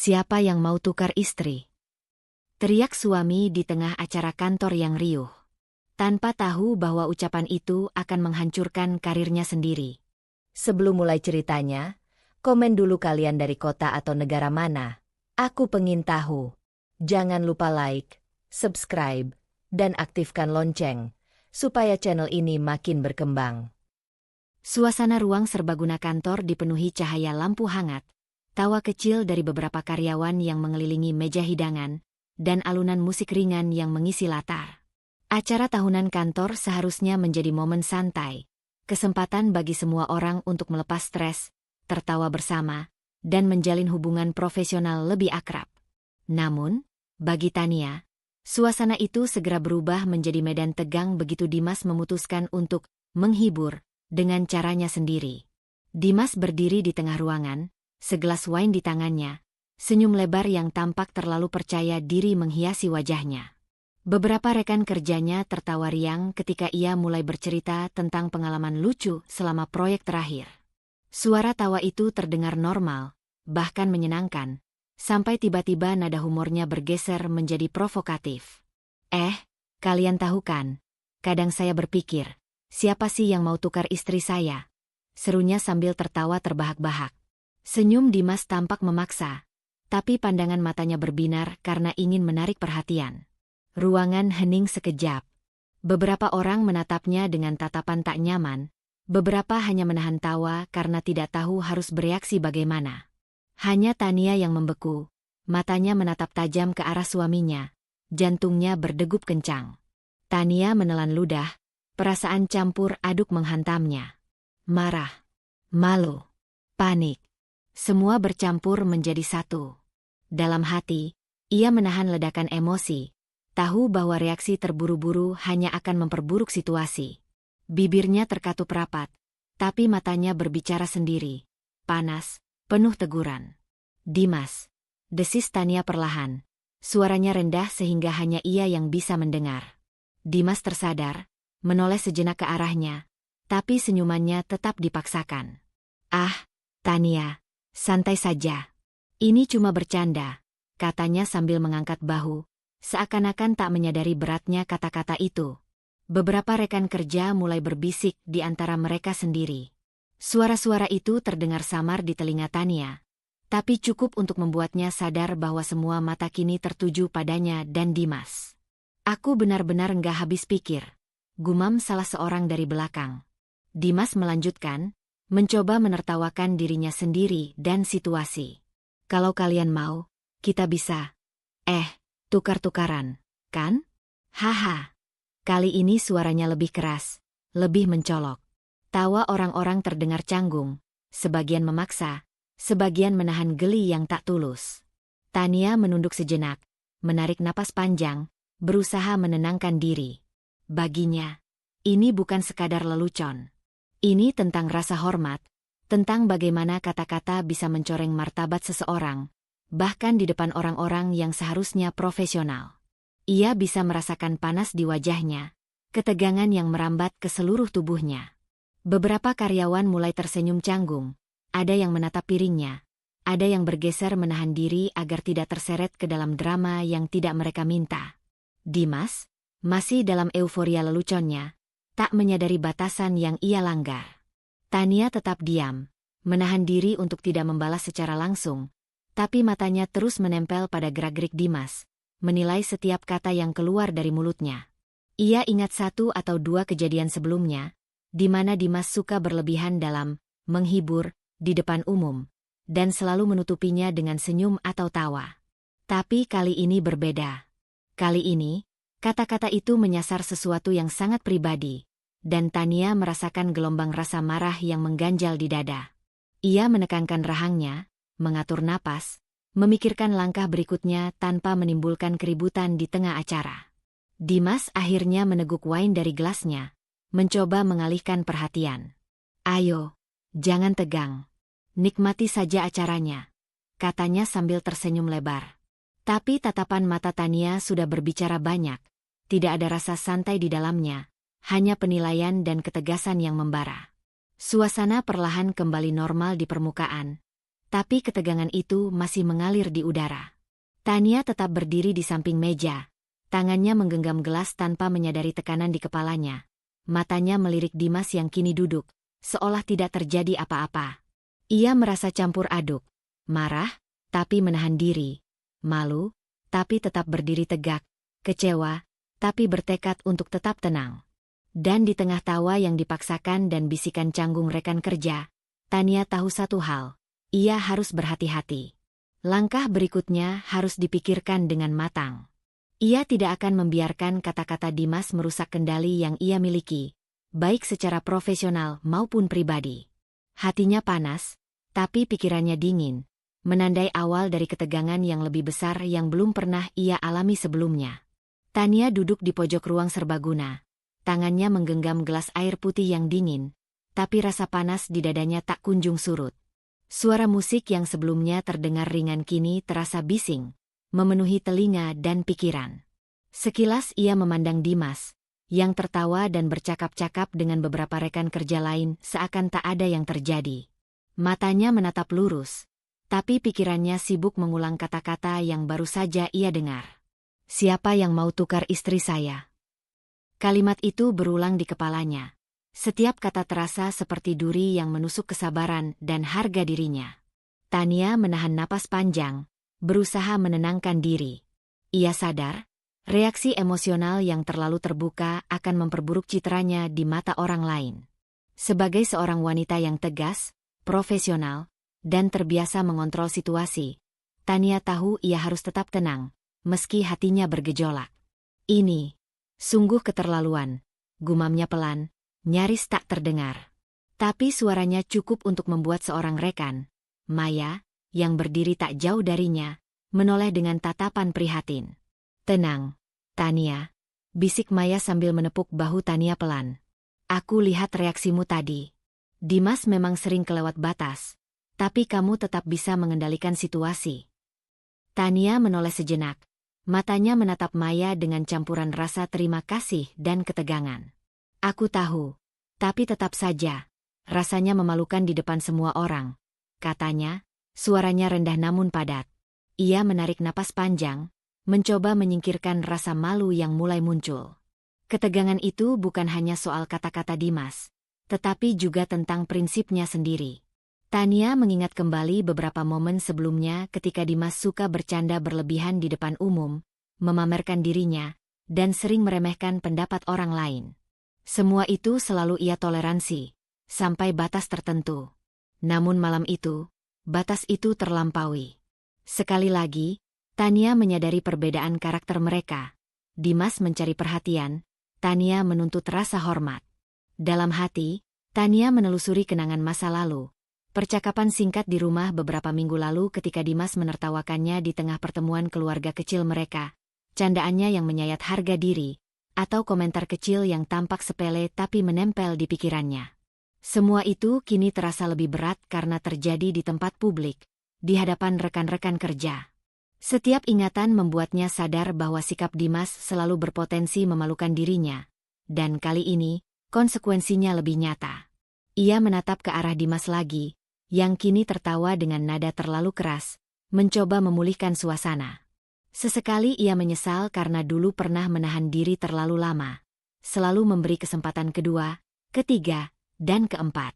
Siapa yang mau tukar istri? Teriak suami di tengah acara kantor yang riuh. Tanpa tahu bahwa ucapan itu akan menghancurkan karirnya sendiri. Sebelum mulai ceritanya, komen dulu kalian dari kota atau negara mana. Aku pengen tahu. Jangan lupa like, subscribe, dan aktifkan lonceng, supaya channel ini makin berkembang. Suasana ruang serbaguna kantor dipenuhi cahaya lampu hangat, tawa kecil dari beberapa karyawan yang mengelilingi meja hidangan, dan alunan musik ringan yang mengisi latar. Acara tahunan kantor seharusnya menjadi momen santai, kesempatan bagi semua orang untuk melepas stres, tertawa bersama, dan menjalin hubungan profesional lebih akrab. Namun, bagi Tania, suasana itu segera berubah menjadi medan tegang begitu Dimas memutuskan untuk menghibur dengan caranya sendiri. Dimas berdiri di tengah ruangan, segelas wine di tangannya, senyum lebar yang tampak terlalu percaya diri menghiasi wajahnya. Beberapa rekan kerjanya tertawa riang ketika ia mulai bercerita tentang pengalaman lucu selama proyek terakhir. Suara tawa itu terdengar normal, bahkan menyenangkan, sampai tiba-tiba nada humornya bergeser menjadi provokatif. Kalian tahu kan? Kadang saya berpikir, siapa sih yang mau tukar istri saya? Serunya sambil tertawa terbahak-bahak. Senyum Dimas tampak memaksa, tapi pandangan matanya berbinar karena ingin menarik perhatian. Ruangan hening sekejap. Beberapa orang menatapnya dengan tatapan tak nyaman, beberapa hanya menahan tawa karena tidak tahu harus bereaksi bagaimana. Hanya Tania yang membeku, matanya menatap tajam ke arah suaminya, jantungnya berdegup kencang. Tania menelan ludah, perasaan campur aduk menghantamnya. Marah, malu, panik, semua bercampur menjadi satu. Dalam hati, ia menahan ledakan emosi, tahu bahwa reaksi terburu-buru hanya akan memperburuk situasi. Bibirnya terkatup rapat, tapi matanya berbicara sendiri. Panas, penuh teguran. Dimas, desis Tania perlahan. Suaranya rendah sehingga hanya ia yang bisa mendengar. Dimas tersadar, menoleh sejenak ke arahnya, tapi senyumannya tetap dipaksakan. Tania, santai saja. Ini cuma bercanda, katanya sambil mengangkat bahu, seakan-akan tak menyadari beratnya kata-kata itu. Beberapa rekan kerja mulai berbisik di antara mereka sendiri. Suara-suara itu terdengar samar di telinga Tania, tapi cukup untuk membuatnya sadar bahwa semua mata kini tertuju padanya dan Dimas. Aku benar-benar nggak habis pikir, gumam salah seorang dari belakang. Dimas melanjutkan, mencoba menertawakan dirinya sendiri dan situasi. Kalau kalian mau, kita bisa. Tukar-tukaran, kan? Haha. Kali ini suaranya lebih keras, lebih mencolok. Tawa orang-orang terdengar canggung, sebagian memaksa, sebagian menahan geli yang tak tulus. Tania menunduk sejenak, menarik napas panjang, berusaha menenangkan diri. Baginya, ini bukan sekadar lelucon. Ini tentang rasa hormat, tentang bagaimana kata-kata bisa mencoreng martabat seseorang, bahkan di depan orang-orang yang seharusnya profesional. Ia bisa merasakan panas di wajahnya, ketegangan yang merambat ke seluruh tubuhnya. Beberapa karyawan mulai tersenyum canggung, ada yang menatap piringnya, ada yang bergeser menahan diri agar tidak terseret ke dalam drama yang tidak mereka minta. Dimas, masih dalam euforia leluconnya, tak menyadari batasan yang ia langgar. Tania tetap diam, menahan diri untuk tidak membalas secara langsung, tapi matanya terus menempel pada gerak-gerik Dimas, menilai setiap kata yang keluar dari mulutnya. Ia ingat satu atau dua kejadian sebelumnya, di mana Dimas suka berlebihan dalam menghibur di depan umum, dan selalu menutupinya dengan senyum atau tawa. Tapi kali ini berbeda. Kali ini, kata-kata itu menyasar sesuatu yang sangat pribadi, dan Tania merasakan gelombang rasa marah yang mengganjal di dada. Ia menekankan rahangnya, mengatur napas, memikirkan langkah berikutnya tanpa menimbulkan keributan di tengah acara. Dimas akhirnya meneguk wine dari gelasnya, mencoba mengalihkan perhatian. Ayo, jangan tegang. Nikmati saja acaranya, katanya sambil tersenyum lebar. Tapi tatapan mata Tania sudah berbicara banyak, tidak ada rasa santai di dalamnya, hanya penilaian dan ketegasan yang membara. Suasana perlahan kembali normal di permukaan, tapi ketegangan itu masih mengalir di udara. Tania tetap berdiri di samping meja. Tangannya menggenggam gelas tanpa menyadari tekanan di kepalanya. Matanya melirik Dimas yang kini duduk, seolah tidak terjadi apa-apa. Ia merasa campur aduk. Marah, tapi menahan diri. Malu, tapi tetap berdiri tegak. Kecewa, tapi bertekad untuk tetap tenang. Dan di tengah tawa yang dipaksakan dan bisikan canggung rekan kerja, Tania tahu satu hal. Ia harus berhati-hati. Langkah berikutnya harus dipikirkan dengan matang. Ia tidak akan membiarkan kata-kata Dimas merusak kendali yang ia miliki, baik secara profesional maupun pribadi. Hatinya panas, tapi pikirannya dingin, menandai awal dari ketegangan yang lebih besar yang belum pernah ia alami sebelumnya. Tania duduk di pojok ruang serbaguna. Tangannya menggenggam gelas air putih yang dingin, tapi rasa panas di dadanya tak kunjung surut. Suara musik yang sebelumnya terdengar ringan kini terasa bising, memenuhi telinga dan pikiran. Sekilas ia memandang Dimas, yang tertawa dan bercakap-cakap dengan beberapa rekan kerja lain seakan tak ada yang terjadi. Matanya menatap lurus, tapi pikirannya sibuk mengulang kata-kata yang baru saja ia dengar. Siapa yang mau tukar istri saya? Kalimat itu berulang di kepalanya. Setiap kata terasa seperti duri yang menusuk kesabaran dan harga dirinya. Tania menahan napas panjang, berusaha menenangkan diri. Ia sadar, reaksi emosional yang terlalu terbuka akan memperburuk citranya di mata orang lain. Sebagai seorang wanita yang tegas, profesional, dan terbiasa mengontrol situasi, Tania tahu ia harus tetap tenang, meski hatinya bergejolak. Ini sungguh keterlaluan, gumamnya pelan, nyaris tak terdengar. Tapi suaranya cukup untuk membuat seorang rekan, Maya, yang berdiri tak jauh darinya, menoleh dengan tatapan prihatin. Tenang, Tania, bisik Maya sambil menepuk bahu Tania pelan. Aku lihat reaksimu tadi. Dimas memang sering kelewat batas, tapi kamu tetap bisa mengendalikan situasi. Tania menoleh sejenak. Matanya menatap Maya dengan campuran rasa terima kasih dan ketegangan. Aku tahu, tapi tetap saja, rasanya memalukan di depan semua orang, katanya, suaranya rendah namun padat. Ia menarik napas panjang, mencoba menyingkirkan rasa malu yang mulai muncul. Ketegangan itu bukan hanya soal kata-kata Dimas, tetapi juga tentang prinsipnya sendiri. Tania mengingat kembali beberapa momen sebelumnya ketika Dimas suka bercanda berlebihan di depan umum, memamerkan dirinya, dan sering meremehkan pendapat orang lain. Semua itu selalu ia toleransi, sampai batas tertentu. Namun malam itu, batas itu terlampaui. Sekali lagi, Tania menyadari perbedaan karakter mereka. Dimas mencari perhatian, Tania menuntut rasa hormat. Dalam hati, Tania menelusuri kenangan masa lalu. Percakapan singkat di rumah beberapa minggu lalu ketika Dimas menertawakannya di tengah pertemuan keluarga kecil mereka, candaannya yang menyayat harga diri, atau komentar kecil yang tampak sepele tapi menempel di pikirannya. Semua itu kini terasa lebih berat karena terjadi di tempat publik, di hadapan rekan-rekan kerja. Setiap ingatan membuatnya sadar bahwa sikap Dimas selalu berpotensi memalukan dirinya, dan kali ini, konsekuensinya lebih nyata. Ia menatap ke arah Dimas lagi, yang kini tertawa dengan nada terlalu keras, mencoba memulihkan suasana. Sesekali ia menyesal karena dulu pernah menahan diri terlalu lama, selalu memberi kesempatan kedua, ketiga, dan keempat.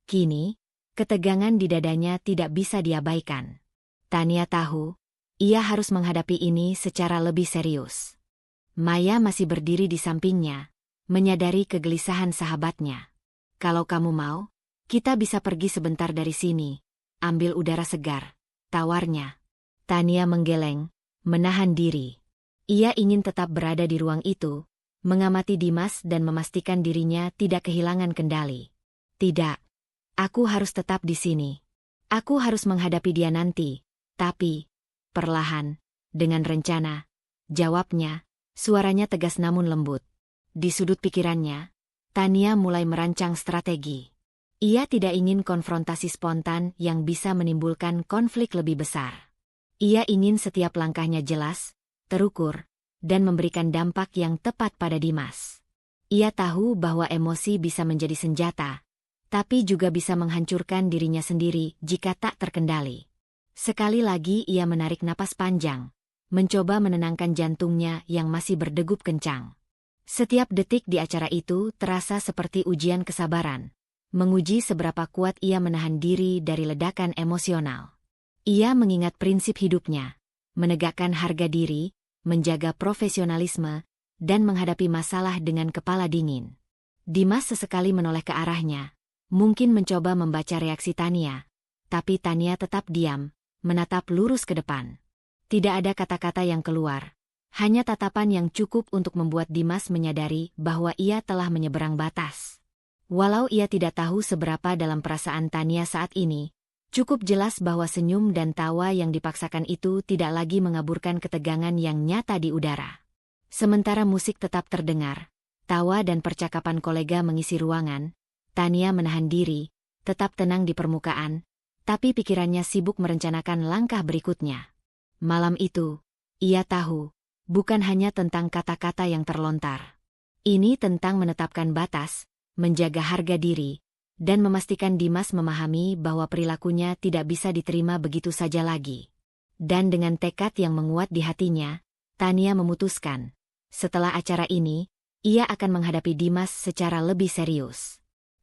Kini, ketegangan di dadanya tidak bisa diabaikan. Tania tahu, ia harus menghadapi ini secara lebih serius. Maya masih berdiri di sampingnya, menyadari kegelisahan sahabatnya. Kalau kamu mau, kita bisa pergi sebentar dari sini, ambil udara segar, tawarnya. Tania menggeleng, menahan diri. Ia ingin tetap berada di ruang itu, mengamati Dimas dan memastikan dirinya tidak kehilangan kendali. Tidak, aku harus tetap di sini. Aku harus menghadapi dia nanti, tapi, perlahan, dengan rencana, jawabnya, suaranya tegas namun lembut. Di sudut pikirannya, Tania mulai merancang strategi. Ia tidak ingin konfrontasi spontan yang bisa menimbulkan konflik lebih besar. Ia ingin setiap langkahnya jelas, terukur, dan memberikan dampak yang tepat pada Dimas. Ia tahu bahwa emosi bisa menjadi senjata, tapi juga bisa menghancurkan dirinya sendiri jika tak terkendali. Sekali lagi ia menarik napas panjang, mencoba menenangkan jantungnya yang masih berdegup kencang. Setiap detik di acara itu terasa seperti ujian kesabaran, menguji seberapa kuat ia menahan diri dari ledakan emosional. Ia mengingat prinsip hidupnya, menegakkan harga diri, menjaga profesionalisme, dan menghadapi masalah dengan kepala dingin. Dimas sesekali menoleh ke arahnya, mungkin mencoba membaca reaksi Tania, tapi Tania tetap diam, menatap lurus ke depan. Tidak ada kata-kata yang keluar, hanya tatapan yang cukup untuk membuat Dimas menyadari bahwa ia telah menyeberang batas. Walau ia tidak tahu seberapa dalam perasaan Tania saat ini, cukup jelas bahwa senyum dan tawa yang dipaksakan itu tidak lagi mengaburkan ketegangan yang nyata di udara. Sementara musik tetap terdengar, tawa dan percakapan kolega mengisi ruangan, Tania menahan diri, tetap tenang di permukaan, tapi pikirannya sibuk merencanakan langkah berikutnya. Malam itu, ia tahu, bukan hanya tentang kata-kata yang terlontar. Ini tentang menetapkan batas, menjaga harga diri, dan memastikan Dimas memahami bahwa perilakunya tidak bisa diterima begitu saja lagi. Dan dengan tekad yang menguat di hatinya, Tania memutuskan, setelah acara ini, ia akan menghadapi Dimas secara lebih serius.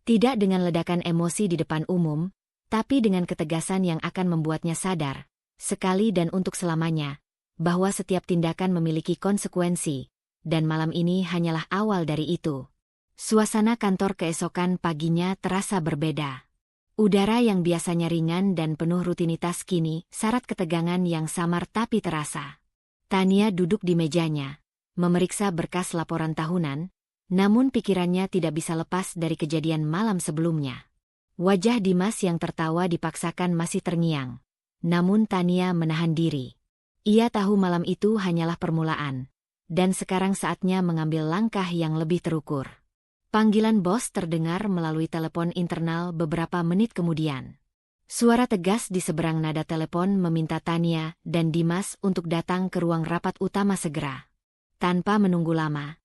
Tidak dengan ledakan emosi di depan umum, tapi dengan ketegasan yang akan membuatnya sadar, sekali dan untuk selamanya, bahwa setiap tindakan memiliki konsekuensi, dan malam ini hanyalah awal dari itu. Suasana kantor keesokan paginya terasa berbeda. Udara yang biasanya ringan dan penuh rutinitas kini syarat ketegangan yang samar tapi terasa. Tania duduk di mejanya, memeriksa berkas laporan tahunan, namun pikirannya tidak bisa lepas dari kejadian malam sebelumnya. Wajah Dimas yang tertawa dipaksakan masih terngiang, namun Tania menahan diri. Ia tahu malam itu hanyalah permulaan, dan sekarang saatnya mengambil langkah yang lebih terukur. Panggilan bos terdengar melalui telepon internal beberapa menit kemudian. Suara tegas di seberang nada telepon meminta Tania dan Dimas untuk datang ke ruang rapat utama segera. Tanpa menunggu lama,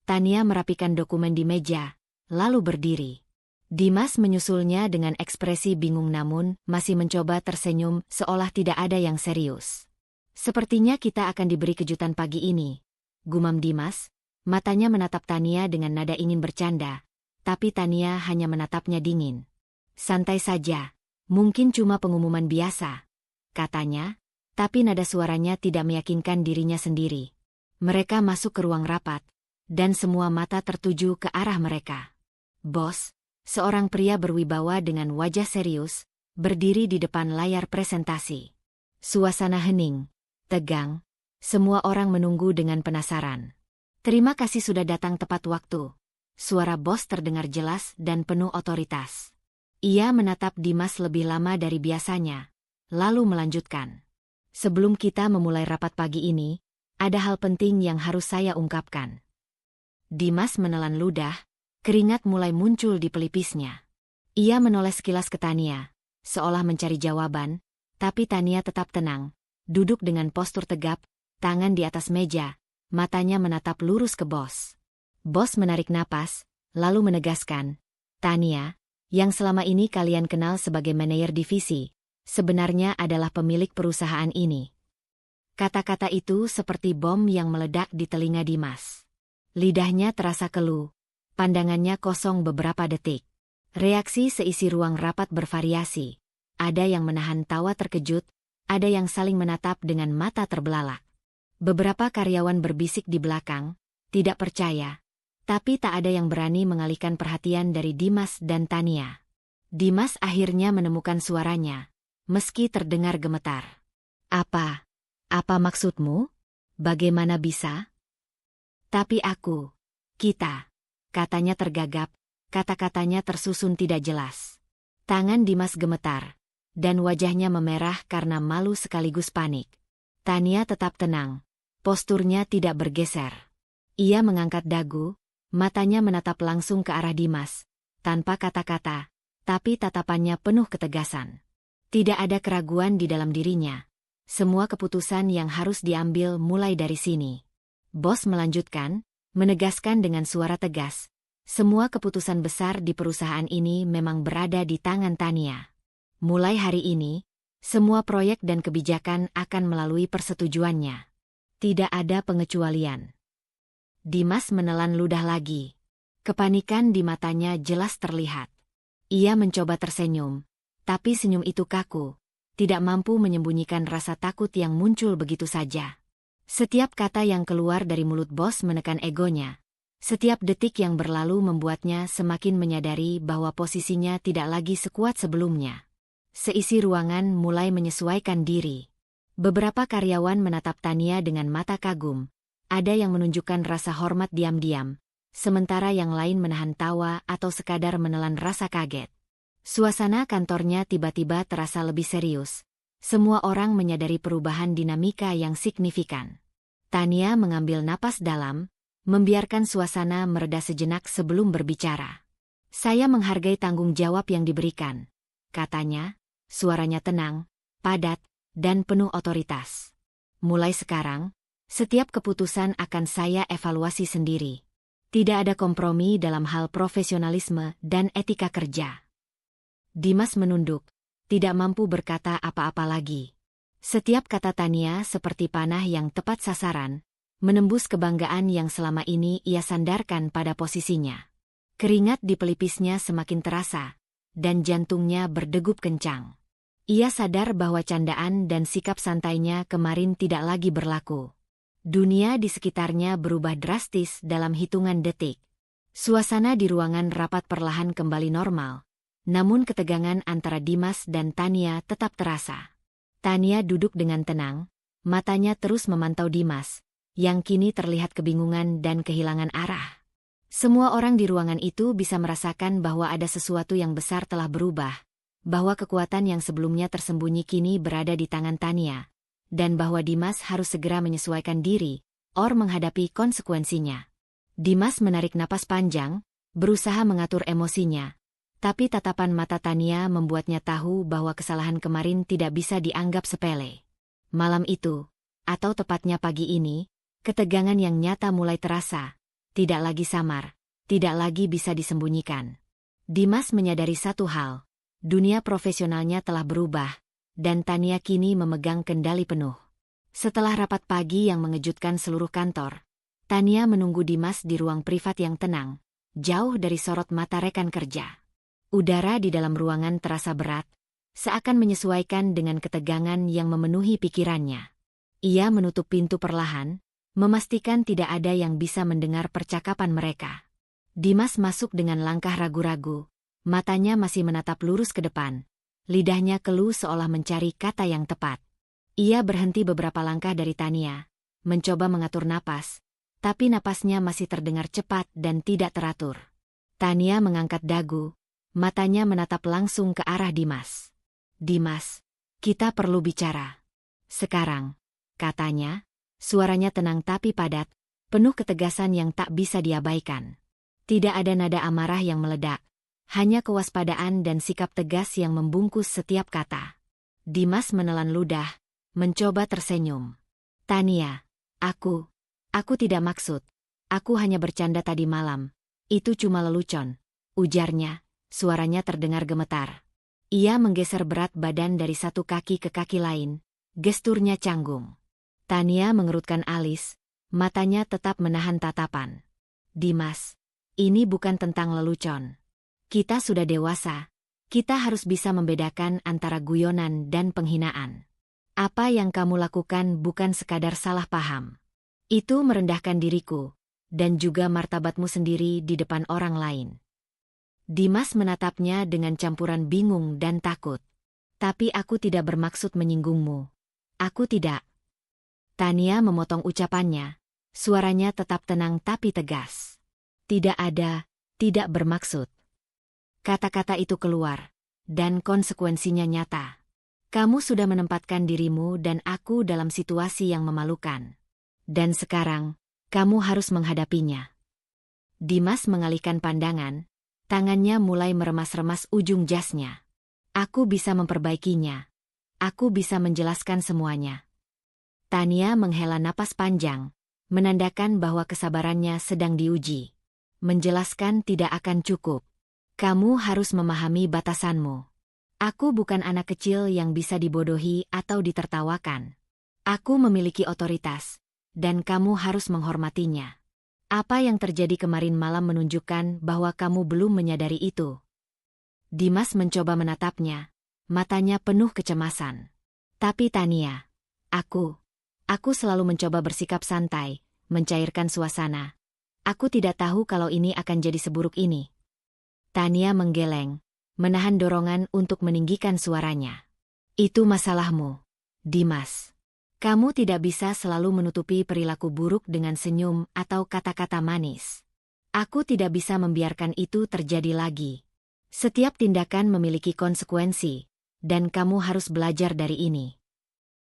Tania merapikan dokumen di meja, lalu berdiri. Dimas menyusulnya dengan ekspresi bingung namun masih mencoba tersenyum seolah tidak ada yang serius. Sepertinya kita akan diberi kejutan pagi ini, gumam Dimas, matanya menatap Tania dengan nada ingin bercanda, tapi Tania hanya menatapnya dingin. Santai saja, mungkin cuma pengumuman biasa, katanya, tapi nada suaranya tidak meyakinkan dirinya sendiri. Mereka masuk ke ruang rapat, dan semua mata tertuju ke arah mereka. Bos, seorang pria berwibawa dengan wajah serius, berdiri di depan layar presentasi. Suasana hening, tegang, semua orang menunggu dengan penasaran. Terima kasih sudah datang tepat waktu. Suara bos terdengar jelas dan penuh otoritas. Ia menatap Dimas lebih lama dari biasanya, lalu melanjutkan. Sebelum kita memulai rapat pagi ini, ada hal penting yang harus saya ungkapkan. Dimas menelan ludah, keringat mulai muncul di pelipisnya. Ia menoleh sekilas ke Tania, seolah mencari jawaban, tapi Tania tetap tenang, duduk dengan postur tegap, tangan di atas meja, matanya menatap lurus ke bos. Bos menarik napas, lalu menegaskan, Tania, yang selama ini kalian kenal sebagai manajer divisi, sebenarnya adalah pemilik perusahaan ini. Kata-kata itu seperti bom yang meledak di telinga Dimas. Lidahnya terasa keluh, pandangannya kosong beberapa detik. Reaksi seisi ruang rapat bervariasi. Ada yang menahan tawa terkejut, ada yang saling menatap dengan mata terbelalak. Beberapa karyawan berbisik di belakang, tidak percaya, tapi tak ada yang berani mengalihkan perhatian dari Dimas dan Tania. Dimas akhirnya menemukan suaranya, meski terdengar gemetar. Apa maksudmu? Bagaimana bisa? Tapi kita, katanya tergagap, kata-katanya tersusun tidak jelas. Tangan Dimas gemetar, dan wajahnya memerah karena malu sekaligus panik. Tania tetap tenang, posturnya tidak bergeser. Ia mengangkat dagu, matanya menatap langsung ke arah Dimas, tanpa kata-kata, tapi tatapannya penuh ketegasan. Tidak ada keraguan di dalam dirinya. Semua keputusan yang harus diambil mulai dari sini. Bos melanjutkan, menegaskan dengan suara tegas, Semua keputusan besar di perusahaan ini memang berada di tangan Tania. Mulai hari ini, semua proyek dan kebijakan akan melalui persetujuannya. Tidak ada pengecualian. Dimas menelan ludah lagi. Kepanikan di matanya jelas terlihat. Ia mencoba tersenyum, tapi senyum itu kaku, tidak mampu menyembunyikan rasa takut yang muncul begitu saja. Setiap kata yang keluar dari mulut bos menekan egonya. Setiap detik yang berlalu membuatnya semakin menyadari bahwa posisinya tidak lagi sekuat sebelumnya. Seisi ruangan mulai menyesuaikan diri. Beberapa karyawan menatap Tania dengan mata kagum. Ada yang menunjukkan rasa hormat diam-diam, sementara yang lain menahan tawa atau sekadar menelan rasa kaget. Suasana kantornya tiba-tiba terasa lebih serius. Semua orang menyadari perubahan dinamika yang signifikan. Tania mengambil napas dalam, membiarkan suasana mereda sejenak sebelum berbicara. "Saya menghargai tanggung jawab yang diberikan," katanya, suaranya tenang, padat, dan penuh otoritas. "Mulai sekarang, setiap keputusan akan saya evaluasi sendiri. Tidak ada kompromi dalam hal profesionalisme dan etika kerja." Dimas menunduk, tidak mampu berkata apa-apa lagi. Setiap kata Tania seperti panah yang tepat sasaran, menembus kebanggaan yang selama ini ia sandarkan pada posisinya. Keringat di pelipisnya semakin terasa, dan jantungnya berdegup kencang. Ia sadar bahwa candaan dan sikap santainya kemarin tidak lagi berlaku. Dunia di sekitarnya berubah drastis dalam hitungan detik. Suasana di ruangan rapat perlahan kembali normal, namun ketegangan antara Dimas dan Tania tetap terasa. Tania duduk dengan tenang, matanya terus memantau Dimas, yang kini terlihat kebingungan dan kehilangan arah. Semua orang di ruangan itu bisa merasakan bahwa ada sesuatu yang besar telah berubah, bahwa kekuatan yang sebelumnya tersembunyi kini berada di tangan Tania, dan bahwa Dimas harus segera menyesuaikan diri, or menghadapi konsekuensinya. Dimas menarik napas panjang, berusaha mengatur emosinya, tapi tatapan mata Tania membuatnya tahu bahwa kesalahan kemarin tidak bisa dianggap sepele. Malam itu, atau tepatnya pagi ini, ketegangan yang nyata mulai terasa, tidak lagi samar, tidak lagi bisa disembunyikan. Dimas menyadari satu hal. Dunia profesionalnya telah berubah, dan Tania kini memegang kendali penuh. Setelah rapat pagi yang mengejutkan seluruh kantor, Tania menunggu Dimas di ruang privat yang tenang, jauh dari sorot mata rekan kerja. Udara di dalam ruangan terasa berat, seakan menyesuaikan dengan ketegangan yang memenuhi pikirannya. Ia menutup pintu perlahan, memastikan tidak ada yang bisa mendengar percakapan mereka. Dimas masuk dengan langkah ragu-ragu. Matanya masih menatap lurus ke depan. Lidahnya keluh seolah mencari kata yang tepat. Ia berhenti beberapa langkah dari Tania, mencoba mengatur napas, tapi napasnya masih terdengar cepat dan tidak teratur. Tania mengangkat dagu, matanya menatap langsung ke arah Dimas. "Dimas, kita perlu bicara. Sekarang," katanya, suaranya tenang tapi padat, penuh ketegasan yang tak bisa diabaikan. Tidak ada nada amarah yang meledak. Hanya kewaspadaan dan sikap tegas yang membungkus setiap kata. Dimas menelan ludah, mencoba tersenyum. "Tania, aku tidak maksud. Aku hanya bercanda tadi malam. Itu cuma lelucon," ujarnya, suaranya terdengar gemetar. Ia menggeser berat badan dari satu kaki ke kaki lain, gesturnya canggung. Tania mengerutkan alis, matanya tetap menahan tatapan. "Dimas, ini bukan tentang lelucon. Kita sudah dewasa, kita harus bisa membedakan antara guyonan dan penghinaan. Apa yang kamu lakukan bukan sekadar salah paham. Itu merendahkan diriku, dan juga martabatmu sendiri di depan orang lain." Dimas menatapnya dengan campuran bingung dan takut. "Tapi aku tidak bermaksud menyinggungmu. Aku tidak." Tania memotong ucapannya, suaranya tetap tenang tapi tegas. Tidak bermaksud." Kata-kata itu keluar, dan konsekuensinya nyata. Kamu sudah menempatkan dirimu dan aku dalam situasi yang memalukan. Dan sekarang, kamu harus menghadapinya. Dimas mengalihkan pandangan, tangannya mulai meremas-remas ujung jasnya. "Aku bisa memperbaikinya. Aku bisa menjelaskan semuanya." Tania menghela napas panjang, menandakan bahwa kesabarannya sedang diuji. menjelaskan tidak akan cukup. Kamu harus memahami batasanmu. Aku bukan anak kecil yang bisa dibodohi atau ditertawakan. Aku memiliki otoritas, dan kamu harus menghormatinya. Apa yang terjadi kemarin malam menunjukkan bahwa kamu belum menyadari itu. Dimas mencoba menatapnya, matanya penuh kecemasan. Tapi Tania, aku selalu mencoba bersikap santai, mencairkan suasana. Aku tidak tahu kalau ini akan jadi seburuk ini. Tania menggeleng, menahan dorongan untuk meninggikan suaranya. Itu masalahmu, Dimas. Kamu tidak bisa selalu menutupi perilaku buruk dengan senyum atau kata-kata manis. Aku tidak bisa membiarkan itu terjadi lagi. Setiap tindakan memiliki konsekuensi, dan kamu harus belajar dari ini.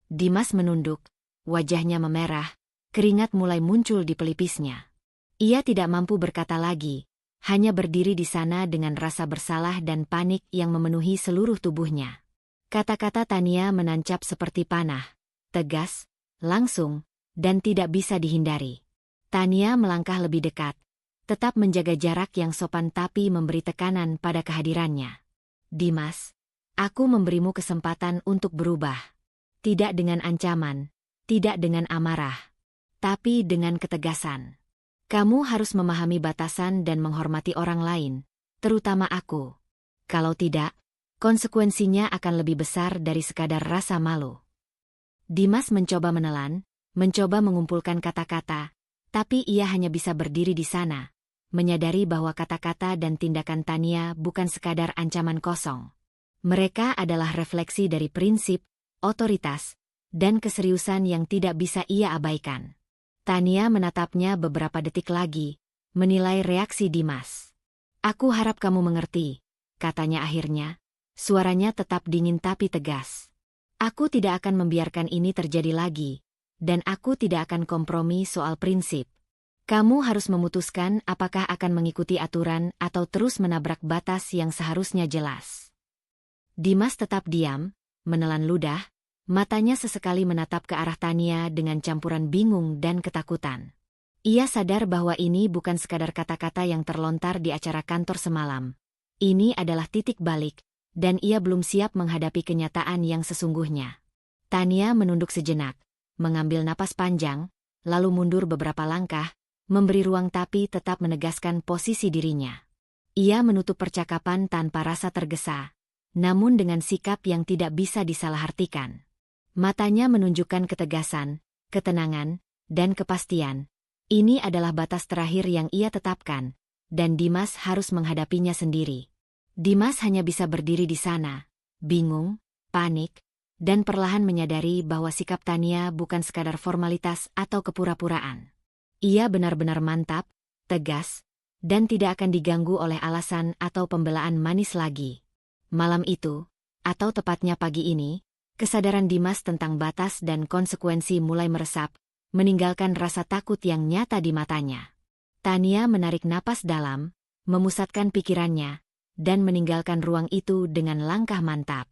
Dimas menunduk, wajahnya memerah, keringat mulai muncul di pelipisnya. Ia tidak mampu berkata lagi, hanya berdiri di sana dengan rasa bersalah dan panik yang memenuhi seluruh tubuhnya. Kata-kata Tania menancap seperti panah, tegas, langsung, dan tidak bisa dihindari. Tania melangkah lebih dekat, tetap menjaga jarak yang sopan tapi memberi tekanan pada kehadirannya. Dimas, aku memberimu kesempatan untuk berubah. Tidak dengan ancaman, tidak dengan amarah, tapi dengan ketegasan. Kamu harus memahami batasan dan menghormati orang lain, terutama aku. Kalau tidak, konsekuensinya akan lebih besar dari sekadar rasa malu. Dimas mencoba menelan, mencoba mengumpulkan kata-kata, tapi ia hanya bisa berdiri di sana, menyadari bahwa kata-kata dan tindakan Tania bukan sekadar ancaman kosong. Mereka adalah refleksi dari prinsip, otoritas, dan keseriusan yang tidak bisa ia abaikan. Tania menatapnya beberapa detik lagi, menilai reaksi Dimas. Aku harap kamu mengerti, katanya akhirnya, suaranya tetap dingin tapi tegas. Aku tidak akan membiarkan ini terjadi lagi, dan aku tidak akan kompromi soal prinsip. Kamu harus memutuskan apakah akan mengikuti aturan atau terus menabrak batas yang seharusnya jelas. Dimas tetap diam, menelan ludah, matanya sesekali menatap ke arah Tania dengan campuran bingung dan ketakutan. Ia sadar bahwa ini bukan sekadar kata-kata yang terlontar di acara kantor semalam. Ini adalah titik balik, dan ia belum siap menghadapi kenyataan yang sesungguhnya. Tania menunduk sejenak, mengambil napas panjang, lalu mundur beberapa langkah, memberi ruang tapi tetap menegaskan posisi dirinya. Ia menutup percakapan tanpa rasa tergesa, namun dengan sikap yang tidak bisa disalahartikan. Matanya menunjukkan ketegasan, ketenangan, dan kepastian. Ini adalah batas terakhir yang ia tetapkan, dan Dimas harus menghadapinya sendiri. Dimas hanya bisa berdiri di sana, bingung, panik, dan perlahan menyadari bahwa sikap Tania bukan sekadar formalitas atau kepura-puraan. Ia benar-benar mantap, tegas, dan tidak akan diganggu oleh alasan atau pembelaan manis lagi. Malam itu, atau tepatnya pagi ini, kesadaran Dimas tentang batas dan konsekuensi mulai meresap, meninggalkan rasa takut yang nyata di matanya. Tania menarik napas dalam, memusatkan pikirannya, dan meninggalkan ruang itu dengan langkah mantap.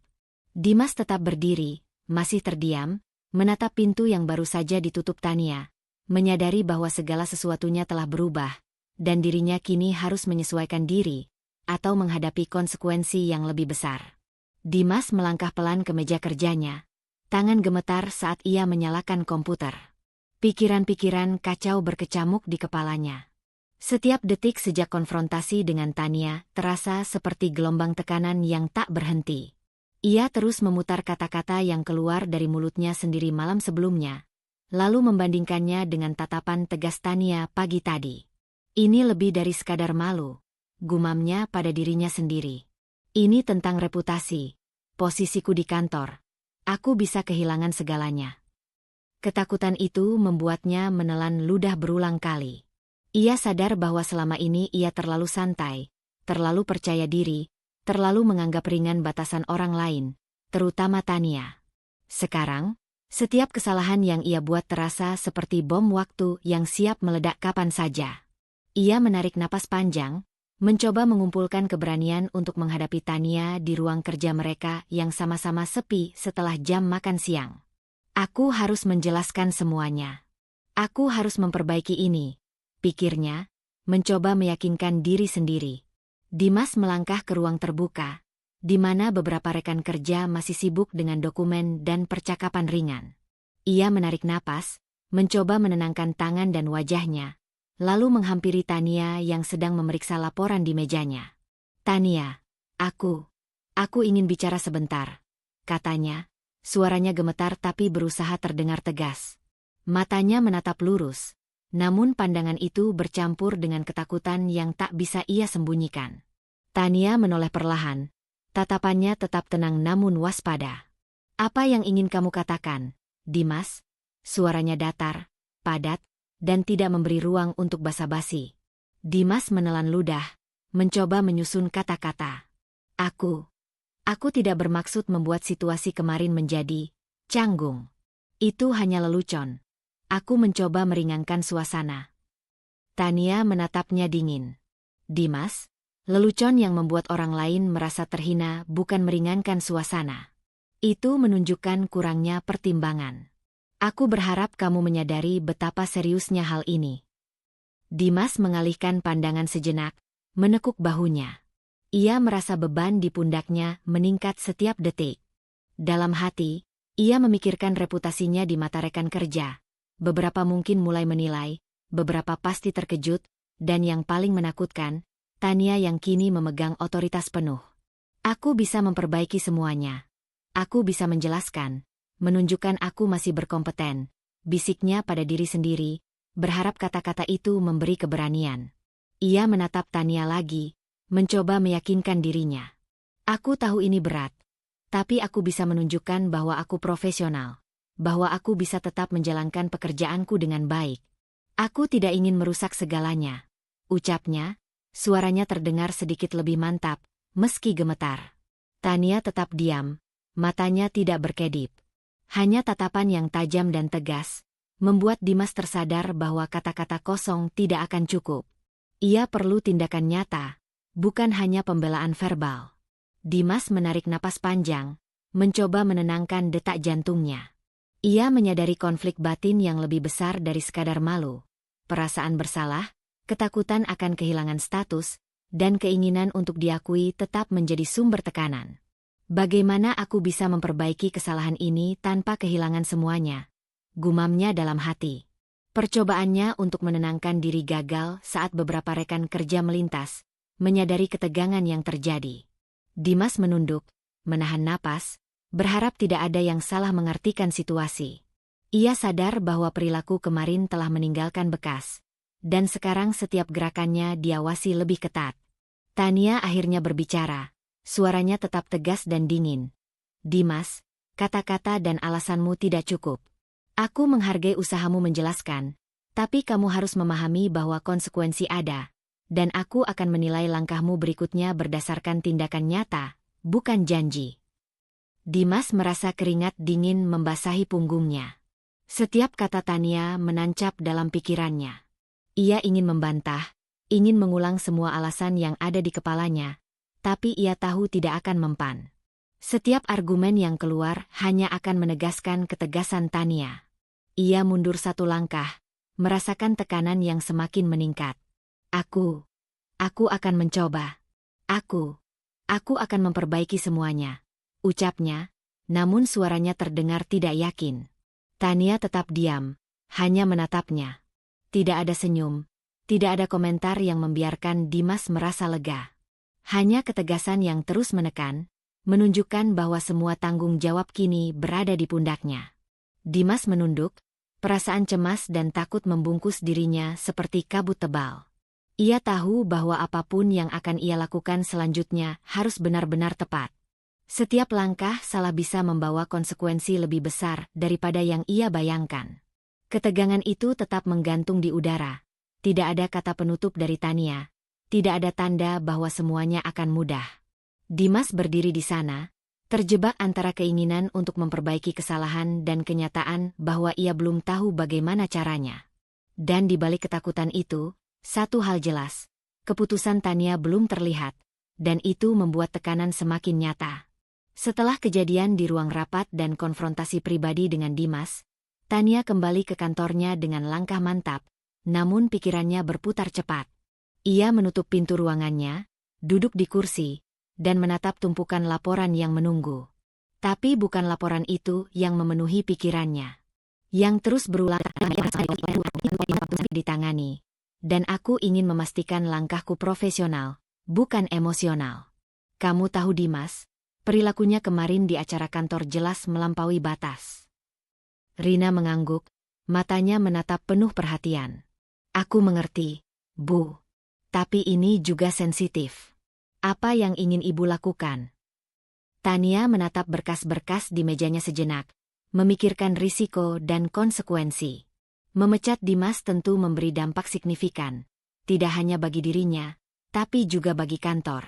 Dimas tetap berdiri, masih terdiam, menatap pintu yang baru saja ditutup Tania, menyadari bahwa segala sesuatunya telah berubah, dan dirinya kini harus menyesuaikan diri, atau menghadapi konsekuensi yang lebih besar. Dimas melangkah pelan ke meja kerjanya. Tangan gemetar saat ia menyalakan komputer. Pikiran-pikiran kacau berkecamuk di kepalanya. Setiap detik sejak konfrontasi dengan Tania terasa seperti gelombang tekanan yang tak berhenti. Ia terus memutar kata-kata yang keluar dari mulutnya sendiri malam sebelumnya, lalu membandingkannya dengan tatapan tegas Tania pagi tadi. Ini lebih dari sekadar malu, gumamnya pada dirinya sendiri. Ini tentang reputasi, posisiku di kantor. Aku bisa kehilangan segalanya. Ketakutan itu membuatnya menelan ludah berulang kali. Ia sadar bahwa selama ini ia terlalu santai, terlalu percaya diri, terlalu menganggap ringan batasan orang lain, terutama Tania. Sekarang, setiap kesalahan yang ia buat terasa seperti bom waktu yang siap meledak kapan saja. Ia menarik napas panjang, mencoba mengumpulkan keberanian untuk menghadapi Tania di ruang kerja mereka yang sama-sama sepi setelah jam makan siang. Aku harus menjelaskan semuanya. Aku harus memperbaiki ini, pikirnya, mencoba meyakinkan diri sendiri. Dimas melangkah ke ruang terbuka, di mana beberapa rekan kerja masih sibuk dengan dokumen dan percakapan ringan. Ia menarik napas, mencoba menenangkan tangan dan wajahnya, lalu menghampiri Tania yang sedang memeriksa laporan di mejanya. "Tania, aku ingin bicara sebentar," katanya. Suaranya gemetar tapi berusaha terdengar tegas. Matanya menatap lurus, namun pandangan itu bercampur dengan ketakutan yang tak bisa ia sembunyikan. Tania menoleh perlahan, tatapannya tetap tenang namun waspada. "Apa yang ingin kamu katakan, Dimas?" Suaranya datar, padat, dan tidak memberi ruang untuk basa-basi. Dimas menelan ludah, mencoba menyusun kata-kata. Aku tidak bermaksud membuat situasi kemarin menjadi canggung. Itu hanya lelucon. Aku mencoba meringankan suasana." Tania menatapnya dingin. "Dimas, lelucon yang membuat orang lain merasa terhina bukan meringankan suasana. Itu menunjukkan kurangnya pertimbangan. Aku berharap kamu menyadari betapa seriusnya hal ini." Dimas mengalihkan pandangan sejenak, menekuk bahunya. Ia merasa beban di pundaknya meningkat setiap detik. Dalam hati, ia memikirkan reputasinya di mata rekan kerja. Beberapa mungkin mulai menilai, beberapa pasti terkejut, dan yang paling menakutkan, Tania yang kini memegang otoritas penuh. "Aku bisa memperbaiki semuanya. Aku bisa menjelaskan, menunjukkan aku masih berkompeten," bisiknya pada diri sendiri, berharap kata-kata itu memberi keberanian. Ia menatap Tania lagi, mencoba meyakinkan dirinya. "Aku tahu ini berat, tapi aku bisa menunjukkan bahwa aku profesional, bahwa aku bisa tetap menjalankan pekerjaanku dengan baik. Aku tidak ingin merusak segalanya," ucapnya, suaranya terdengar sedikit lebih mantap, meski gemetar. Tania tetap diam, matanya tidak berkedip. Hanya tatapan yang tajam dan tegas, membuat Dimas tersadar bahwa kata-kata kosong tidak akan cukup. Ia perlu tindakan nyata, bukan hanya pembelaan verbal. Dimas menarik napas panjang, mencoba menenangkan detak jantungnya. Ia menyadari konflik batin yang lebih besar dari sekadar malu, perasaan bersalah, ketakutan akan kehilangan status, dan keinginan untuk diakui tetap menjadi sumber tekanan. "Bagaimana aku bisa memperbaiki kesalahan ini tanpa kehilangan semuanya?" gumamnya dalam hati. Percobaannya untuk menenangkan diri gagal saat beberapa rekan kerja melintas, menyadari ketegangan yang terjadi. Dimas menunduk, menahan napas, berharap tidak ada yang salah mengartikan situasi. Ia sadar bahwa perilaku kemarin telah meninggalkan bekas, dan sekarang setiap gerakannya diawasi lebih ketat. Tania akhirnya berbicara, suaranya tetap tegas dan dingin. "Dimas, kata-kata dan alasanmu tidak cukup. Aku menghargai usahamu menjelaskan, tapi kamu harus memahami bahwa konsekuensi ada. Dan aku akan menilai langkahmu berikutnya berdasarkan tindakan nyata, bukan janji." Dimas merasa keringat dingin membasahi punggungnya. Setiap kata Tania menancap dalam pikirannya. Ia ingin membantah, ingin mengulang semua alasan yang ada di kepalanya, tapi ia tahu tidak akan mempan. Setiap argumen yang keluar hanya akan menegaskan ketegasan Tania. Ia mundur satu langkah, merasakan tekanan yang semakin meningkat. Aku akan mencoba. Aku akan memperbaiki semuanya," ucapnya, namun suaranya terdengar tidak yakin. Tania tetap diam, hanya menatapnya. Tidak ada senyum, tidak ada komentar yang membiarkan Dimas merasa lega. Hanya ketegasan yang terus menekan, menunjukkan bahwa semua tanggung jawab kini berada di pundaknya. Dimas menunduk, perasaan cemas dan takut membungkus dirinya seperti kabut tebal. Ia tahu bahwa apapun yang akan ia lakukan selanjutnya harus benar-benar tepat. Setiap langkah salah bisa membawa konsekuensi lebih besar daripada yang ia bayangkan. Ketegangan itu tetap menggantung di udara. Tidak ada kata penutup dari Tania. Tidak ada tanda bahwa semuanya akan mudah. Dimas berdiri di sana, terjebak antara keinginan untuk memperbaiki kesalahan dan kenyataan bahwa ia belum tahu bagaimana caranya. Dan di balik ketakutan itu, satu hal jelas, keputusan Tania belum terlihat, dan itu membuat tekanan semakin nyata. Setelah kejadian di ruang rapat dan konfrontasi pribadi dengan Dimas, Tania kembali ke kantornya dengan langkah mantap, namun pikirannya berputar cepat. Ia menutup pintu ruangannya, duduk di kursi, dan menatap tumpukan laporan yang menunggu. Tapi bukan laporan itu yang memenuhi pikirannya. Yang terus berulang ditangani. Dan aku ingin memastikan langkahku profesional, bukan emosional. Kamu tahu Dimas, perilakunya kemarin di acara kantor jelas melampaui batas. Rina mengangguk, matanya menatap penuh perhatian. Aku mengerti, Bu. Tapi ini juga sensitif. Apa yang ingin Ibu lakukan? Tania menatap berkas-berkas di mejanya sejenak, memikirkan risiko dan konsekuensi. Memecat Dimas tentu memberi dampak signifikan, tidak hanya bagi dirinya, tapi juga bagi kantor.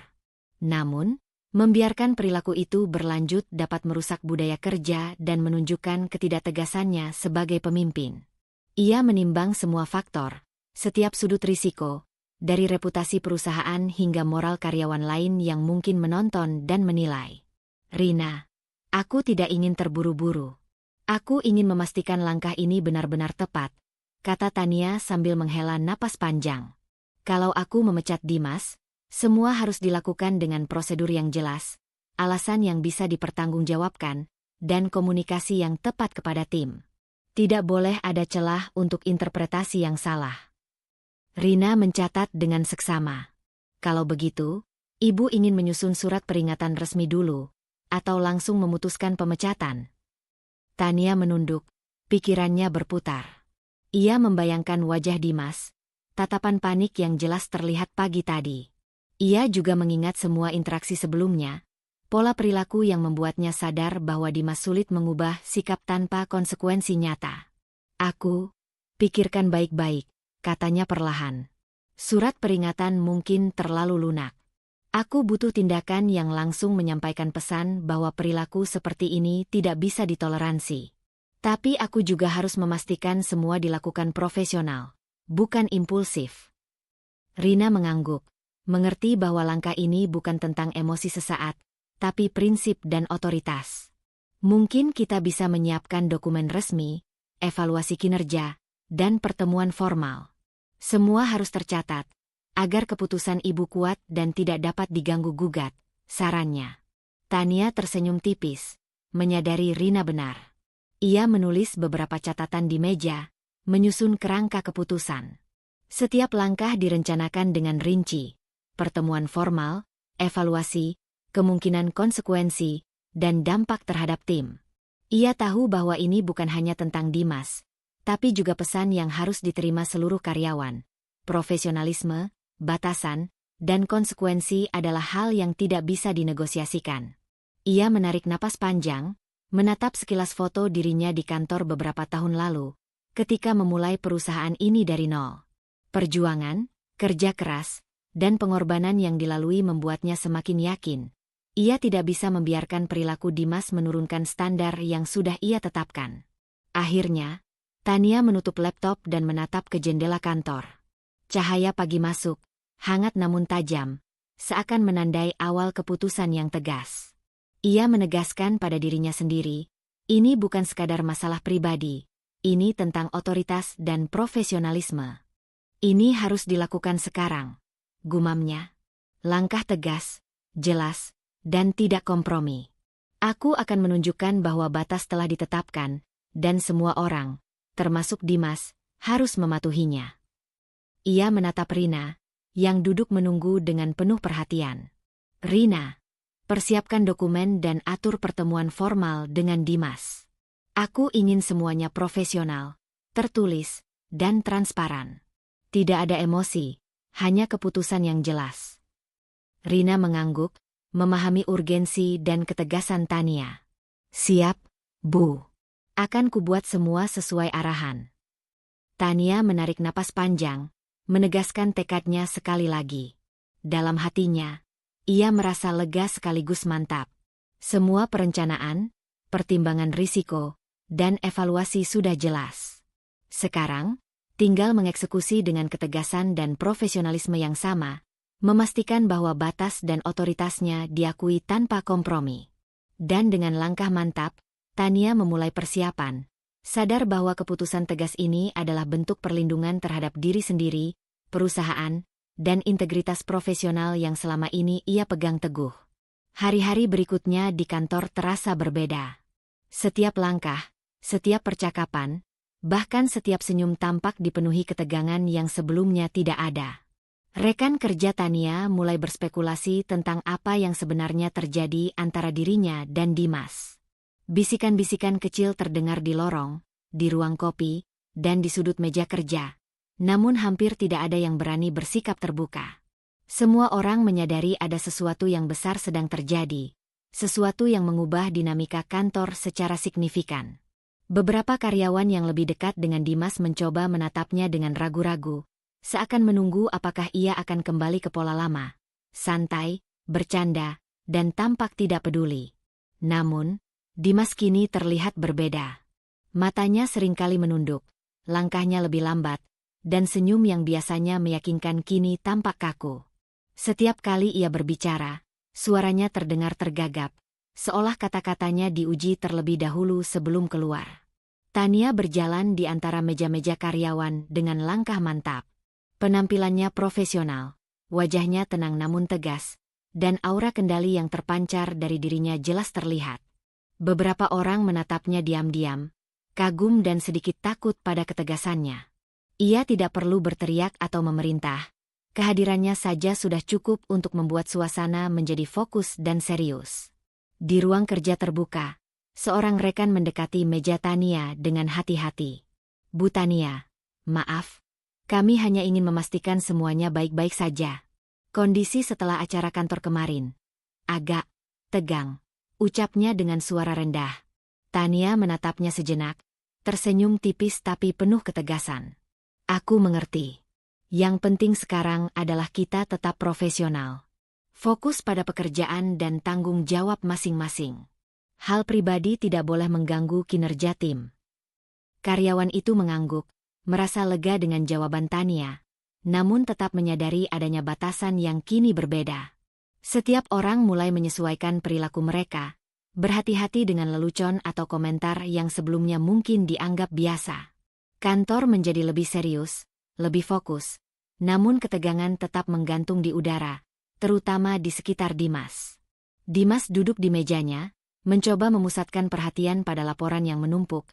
Namun, membiarkan perilaku itu berlanjut dapat merusak budaya kerja dan menunjukkan ketidaktegasannya sebagai pemimpin. Ia menimbang semua faktor, setiap sudut risiko, dari reputasi perusahaan hingga moral karyawan lain yang mungkin menonton dan menilai. Rina, aku tidak ingin terburu-buru. Aku ingin memastikan langkah ini benar-benar tepat, kata Tania sambil menghela napas panjang. Kalau aku memecat Dimas, semua harus dilakukan dengan prosedur yang jelas, alasan yang bisa dipertanggungjawabkan, dan komunikasi yang tepat kepada tim. Tidak boleh ada celah untuk interpretasi yang salah. Rina mencatat dengan seksama. Kalau begitu, Ibu ingin menyusun surat peringatan resmi dulu, atau langsung memutuskan pemecatan? Tania menunduk, pikirannya berputar. Ia membayangkan wajah Dimas, tatapan panik yang jelas terlihat pagi tadi. Ia juga mengingat semua interaksi sebelumnya, pola perilaku yang membuatnya sadar bahwa Dimas sulit mengubah sikap tanpa konsekuensi nyata. Aku, pikirkan baik-baik, katanya perlahan. Surat peringatan mungkin terlalu lunak. Aku butuh tindakan yang langsung menyampaikan pesan bahwa perilaku seperti ini tidak bisa ditoleransi. Tapi aku juga harus memastikan semua dilakukan profesional, bukan impulsif. Rina mengangguk, mengerti bahwa langkah ini bukan tentang emosi sesaat, tapi prinsip dan otoritas. Mungkin kita bisa menyiapkan dokumen resmi, evaluasi kinerja, dan pertemuan formal. Semua harus tercatat, agar keputusan Ibu kuat dan tidak dapat diganggu-gugat, sarannya. Tania tersenyum tipis, menyadari Rina benar. Ia menulis beberapa catatan di meja, menyusun kerangka keputusan. Setiap langkah direncanakan dengan rinci, pertemuan formal, evaluasi, kemungkinan konsekuensi, dan dampak terhadap tim. Ia tahu bahwa ini bukan hanya tentang Dimas, tapi juga pesan yang harus diterima seluruh karyawan. Profesionalisme, batasan, dan konsekuensi adalah hal yang tidak bisa dinegosiasikan. Ia menarik napas panjang, menatap sekilas foto dirinya di kantor beberapa tahun lalu, ketika memulai perusahaan ini dari nol. Perjuangan, kerja keras, dan pengorbanan yang dilalui membuatnya semakin yakin. Ia tidak bisa membiarkan perilaku Dimas menurunkan standar yang sudah ia tetapkan. Akhirnya, Tania menutup laptop dan menatap ke jendela kantor. Cahaya pagi masuk, hangat namun tajam, seakan menandai awal keputusan yang tegas. Ia menegaskan pada dirinya sendiri, ini bukan sekadar masalah pribadi, ini tentang otoritas dan profesionalisme. Ini harus dilakukan sekarang, gumamnya. Langkah tegas, jelas, dan tidak kompromi. Aku akan menunjukkan bahwa batas telah ditetapkan, dan semua orang, termasuk Dimas, harus mematuhinya. Ia menatap Rina, yang duduk menunggu dengan penuh perhatian. Rina, persiapkan dokumen dan atur pertemuan formal dengan Dimas. Aku ingin semuanya profesional, tertulis, dan transparan. Tidak ada emosi, hanya keputusan yang jelas. Rina mengangguk, memahami urgensi dan ketegasan Tania. Siap, Bu. Akan kubuat semua sesuai arahan. Tania menarik napas panjang, menegaskan tekadnya sekali lagi. Dalam hatinya, ia merasa lega sekaligus mantap. Semua perencanaan, pertimbangan risiko, dan evaluasi sudah jelas. Sekarang, tinggal mengeksekusi dengan ketegasan dan profesionalisme yang sama, memastikan bahwa batas dan otoritasnya diakui tanpa kompromi. Dan dengan langkah mantap, Tania memulai persiapan, sadar bahwa keputusan tegas ini adalah bentuk perlindungan terhadap diri sendiri, perusahaan, dan integritas profesional yang selama ini ia pegang teguh. Hari-hari berikutnya di kantor terasa berbeda. Setiap langkah, setiap percakapan, bahkan setiap senyum tampak dipenuhi ketegangan yang sebelumnya tidak ada. Rekan kerja Tania mulai berspekulasi tentang apa yang sebenarnya terjadi antara dirinya dan Dimas. Bisikan-bisikan kecil terdengar di lorong, di ruang kopi, dan di sudut meja kerja. Namun hampir tidak ada yang berani bersikap terbuka. Semua orang menyadari ada sesuatu yang besar sedang terjadi, sesuatu yang mengubah dinamika kantor secara signifikan. Beberapa karyawan yang lebih dekat dengan Dimas mencoba menatapnya dengan ragu-ragu, seakan menunggu apakah ia akan kembali ke pola lama, santai, bercanda, dan tampak tidak peduli. Namun, Dimas kini terlihat berbeda. Matanya seringkali menunduk, langkahnya lebih lambat, dan senyum yang biasanya meyakinkan kini tampak kaku. Setiap kali ia berbicara, suaranya terdengar tergagap, seolah kata-katanya diuji terlebih dahulu sebelum keluar. Tania berjalan di antara meja-meja karyawan dengan langkah mantap. Penampilannya profesional, wajahnya tenang namun tegas, dan aura kendali yang terpancar dari dirinya jelas terlihat. Beberapa orang menatapnya diam-diam, kagum dan sedikit takut pada ketegasannya. Ia tidak perlu berteriak atau memerintah, kehadirannya saja sudah cukup untuk membuat suasana menjadi fokus dan serius. Di ruang kerja terbuka, seorang rekan mendekati meja Tania dengan hati-hati. "Bu Tania, maaf. Kami hanya ingin memastikan semuanya baik-baik saja. Kondisi setelah acara kantor kemarin agak tegang," ucapnya dengan suara rendah. Tania menatapnya sejenak, tersenyum tipis tapi penuh ketegasan. "Aku mengerti. Yang penting sekarang adalah kita tetap profesional. Fokus pada pekerjaan dan tanggung jawab masing-masing. Hal pribadi tidak boleh mengganggu kinerja tim." Karyawan itu mengangguk, merasa lega dengan jawaban Tania, namun tetap menyadari adanya batasan yang kini berbeda. Setiap orang mulai menyesuaikan perilaku mereka, berhati-hati dengan lelucon atau komentar yang sebelumnya mungkin dianggap biasa. Kantor menjadi lebih serius, lebih fokus, namun ketegangan tetap menggantung di udara, terutama di sekitar Dimas. Dimas duduk di mejanya, mencoba memusatkan perhatian pada laporan yang menumpuk,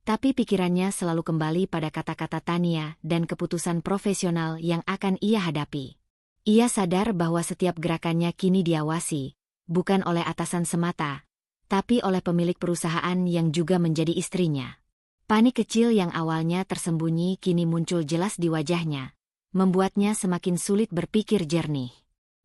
tapi pikirannya selalu kembali pada kata-kata Tania dan keputusan profesional yang akan ia hadapi. Ia sadar bahwa setiap gerakannya kini diawasi, bukan oleh atasan semata, tapi oleh pemilik perusahaan yang juga menjadi istrinya. Panik kecil yang awalnya tersembunyi kini muncul jelas di wajahnya, membuatnya semakin sulit berpikir jernih.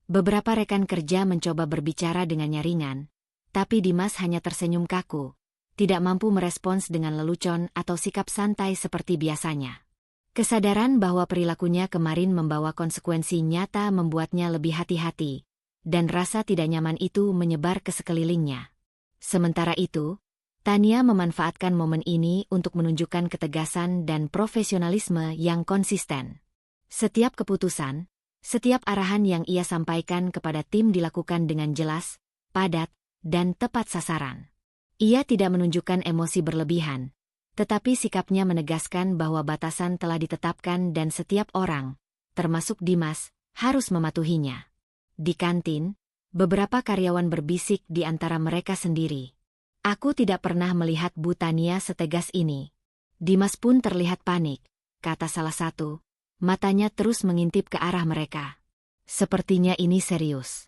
Beberapa rekan kerja mencoba berbicara dengannya ringan, tapi Dimas hanya tersenyum kaku, tidak mampu merespons dengan lelucon atau sikap santai seperti biasanya. Kesadaran bahwa perilakunya kemarin membawa konsekuensi nyata membuatnya lebih hati-hati, dan rasa tidak nyaman itu menyebar ke sekelilingnya. Sementara itu, Tania memanfaatkan momen ini untuk menunjukkan ketegasan dan profesionalisme yang konsisten. Setiap keputusan, setiap arahan yang ia sampaikan kepada tim dilakukan dengan jelas, padat, dan tepat sasaran. Ia tidak menunjukkan emosi berlebihan, tetapi sikapnya menegaskan bahwa batasan telah ditetapkan dan setiap orang, termasuk Dimas, harus mematuhinya. Di kantin, beberapa karyawan berbisik di antara mereka sendiri. "Aku tidak pernah melihat Bu Tania setegas ini." Dimas pun terlihat panik, kata salah satu, matanya terus mengintip ke arah mereka. "Sepertinya ini serius."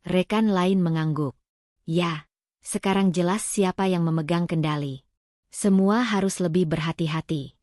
Rekan lain mengangguk. "Ya. Sekarang jelas siapa yang memegang kendali. Semua harus lebih berhati-hati."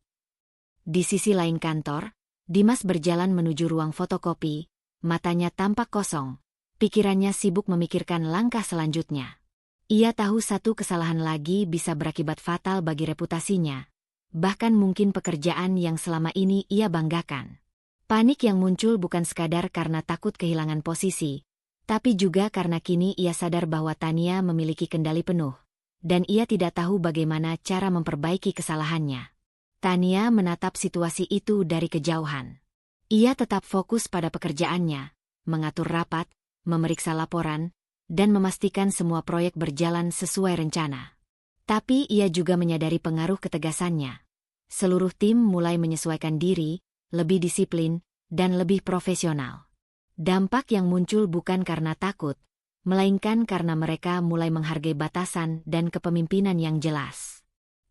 Di sisi lain kantor, Dimas berjalan menuju ruang fotokopi, matanya tampak kosong, pikirannya sibuk memikirkan langkah selanjutnya. Ia tahu satu kesalahan lagi bisa berakibat fatal bagi reputasinya, bahkan mungkin pekerjaan yang selama ini ia banggakan. Panik yang muncul bukan sekadar karena takut kehilangan posisi, tapi juga karena kini ia sadar bahwa Tania memiliki kendali penuh, dan ia tidak tahu bagaimana cara memperbaiki kesalahannya. Tania menatap situasi itu dari kejauhan. Ia tetap fokus pada pekerjaannya, mengatur rapat, memeriksa laporan, dan memastikan semua proyek berjalan sesuai rencana. Tapi ia juga menyadari pengaruh ketegasannya. Seluruh tim mulai menyesuaikan diri, lebih disiplin, dan lebih profesional. Dampak yang muncul bukan karena takut, melainkan karena mereka mulai menghargai batasan dan kepemimpinan yang jelas.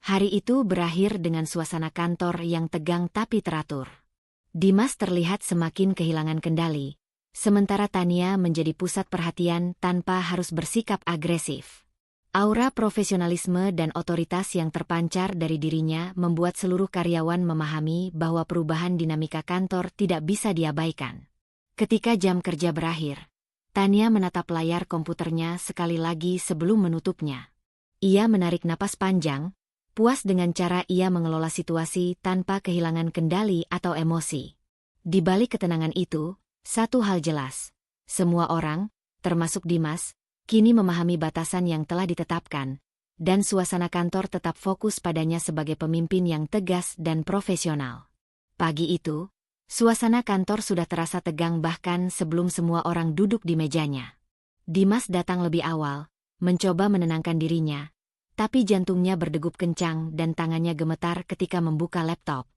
Hari itu berakhir dengan suasana kantor yang tegang tapi teratur. Dimas terlihat semakin kehilangan kendali, sementara Tania menjadi pusat perhatian tanpa harus bersikap agresif. Aura profesionalisme dan otoritas yang terpancar dari dirinya membuat seluruh karyawan memahami bahwa perubahan dinamika kantor tidak bisa diabaikan. Ketika jam kerja berakhir, Tania menatap layar komputernya sekali lagi sebelum menutupnya. Ia menarik napas panjang, puas dengan cara ia mengelola situasi tanpa kehilangan kendali atau emosi. Di balik ketenangan itu, satu hal jelas, semua orang, termasuk Dimas, kini memahami batasan yang telah ditetapkan, dan suasana kantor tetap fokus padanya sebagai pemimpin yang tegas dan profesional. Pagi itu, suasana kantor sudah terasa tegang bahkan sebelum semua orang duduk di mejanya. Dimas datang lebih awal, mencoba menenangkan dirinya, tapi jantungnya berdegup kencang dan tangannya gemetar ketika membuka laptop.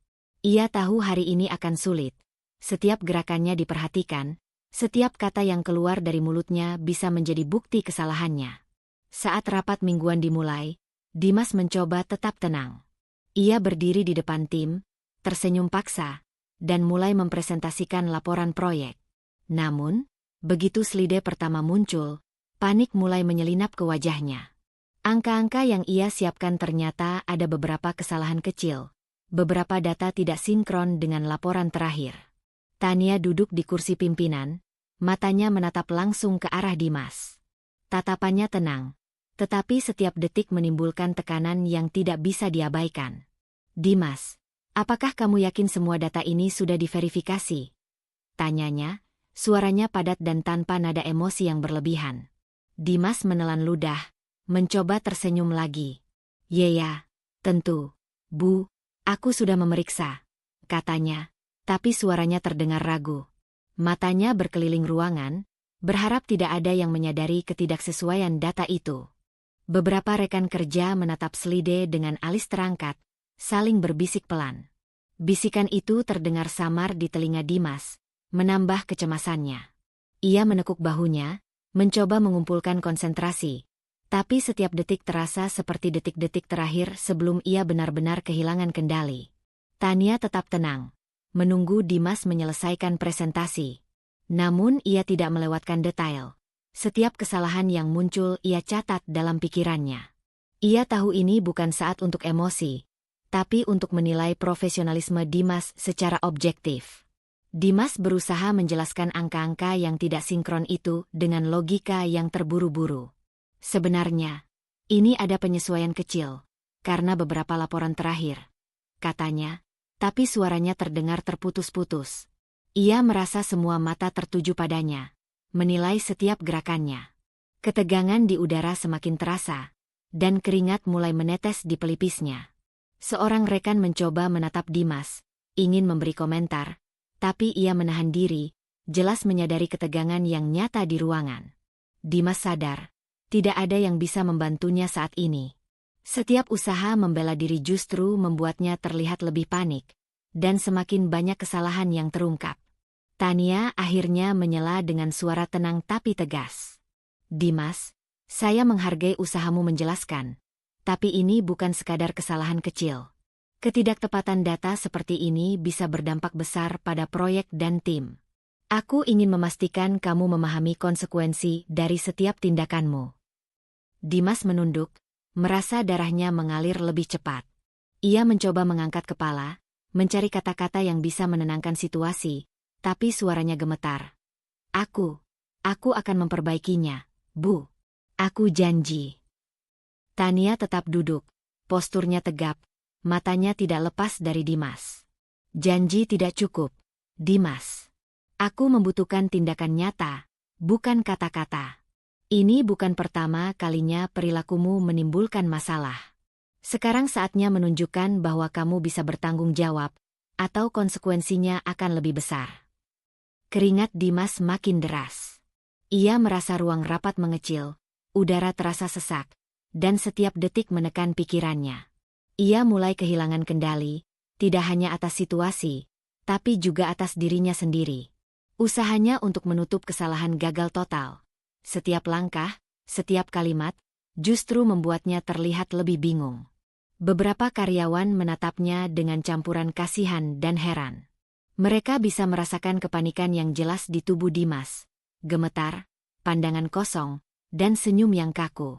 Ia tahu hari ini akan sulit. Setiap gerakannya diperhatikan, setiap kata yang keluar dari mulutnya bisa menjadi bukti kesalahannya. Saat rapat mingguan dimulai, Dimas mencoba tetap tenang. Ia berdiri di depan tim, tersenyum paksa, dan mulai mempresentasikan laporan proyek. Namun, begitu slide pertama muncul, panik mulai menyelinap ke wajahnya. Angka-angka yang ia siapkan ternyata ada beberapa kesalahan kecil. Beberapa data tidak sinkron dengan laporan terakhir. Tania duduk di kursi pimpinan, matanya menatap langsung ke arah Dimas. Tatapannya tenang, tetapi setiap detik menimbulkan tekanan yang tidak bisa diabaikan. Dimas, apakah kamu yakin semua data ini sudah diverifikasi? Tanyanya, suaranya padat dan tanpa nada emosi yang berlebihan. Dimas menelan ludah, mencoba tersenyum lagi. Ya, tentu. Bu, aku sudah memeriksa, katanya. Tapi suaranya terdengar ragu. Matanya berkeliling ruangan, berharap tidak ada yang menyadari ketidaksesuaian data itu. Beberapa rekan kerja menatap slide dengan alis terangkat, saling berbisik pelan. Bisikan itu terdengar samar di telinga Dimas, menambah kecemasannya. Ia menekuk bahunya, mencoba mengumpulkan konsentrasi, tapi setiap detik terasa seperti detik-detik terakhir sebelum ia benar-benar kehilangan kendali. Tania tetap tenang, menunggu Dimas menyelesaikan presentasi. Namun ia tidak melewatkan detail. Setiap kesalahan yang muncul ia catat dalam pikirannya. Ia tahu ini bukan saat untuk emosi, tapi untuk menilai profesionalisme Dimas secara objektif. Dimas berusaha menjelaskan angka-angka yang tidak sinkron itu dengan logika yang terburu-buru. Sebenarnya, ini ada penyesuaian kecil, karena beberapa laporan terakhir, katanya. Tapi suaranya terdengar terputus-putus. Ia merasa semua mata tertuju padanya, menilai setiap gerakannya. Ketegangan di udara semakin terasa, dan keringat mulai menetes di pelipisnya. Seorang rekan mencoba menatap Dimas, ingin memberi komentar, tapi ia menahan diri, jelas menyadari ketegangan yang nyata di ruangan. Dimas sadar, tidak ada yang bisa membantunya saat ini. Setiap usaha membela diri justru membuatnya terlihat lebih panik, dan semakin banyak kesalahan yang terungkap. Tania akhirnya menyela dengan suara tenang tapi tegas. Dimas, saya menghargai usahamu menjelaskan, tapi ini bukan sekadar kesalahan kecil. Ketidaktepatan data seperti ini bisa berdampak besar pada proyek dan tim. Aku ingin memastikan kamu memahami konsekuensi dari setiap tindakanmu. Dimas menunduk, merasa darahnya mengalir lebih cepat. Ia mencoba mengangkat kepala, mencari kata-kata yang bisa menenangkan situasi, tapi suaranya gemetar. Aku akan memperbaikinya, Bu. Aku janji. Tania tetap duduk, posturnya tegap, matanya tidak lepas dari Dimas. Janji tidak cukup, Dimas. Aku membutuhkan tindakan nyata, bukan kata-kata. Ini bukan pertama kalinya perilakumu menimbulkan masalah. Sekarang saatnya menunjukkan bahwa kamu bisa bertanggung jawab, atau konsekuensinya akan lebih besar. Keringat Dimas makin deras. Ia merasa ruang rapat mengecil, udara terasa sesak, dan setiap detik menekan pikirannya. Ia mulai kehilangan kendali, tidak hanya atas situasi, tapi juga atas dirinya sendiri. Usahanya untuk menutup kesalahan gagal total. Setiap langkah, setiap kalimat, justru membuatnya terlihat lebih bingung. Beberapa karyawan menatapnya dengan campuran kasihan dan heran. Mereka bisa merasakan kepanikan yang jelas di tubuh Dimas. Gemetar, pandangan kosong, dan senyum yang kaku.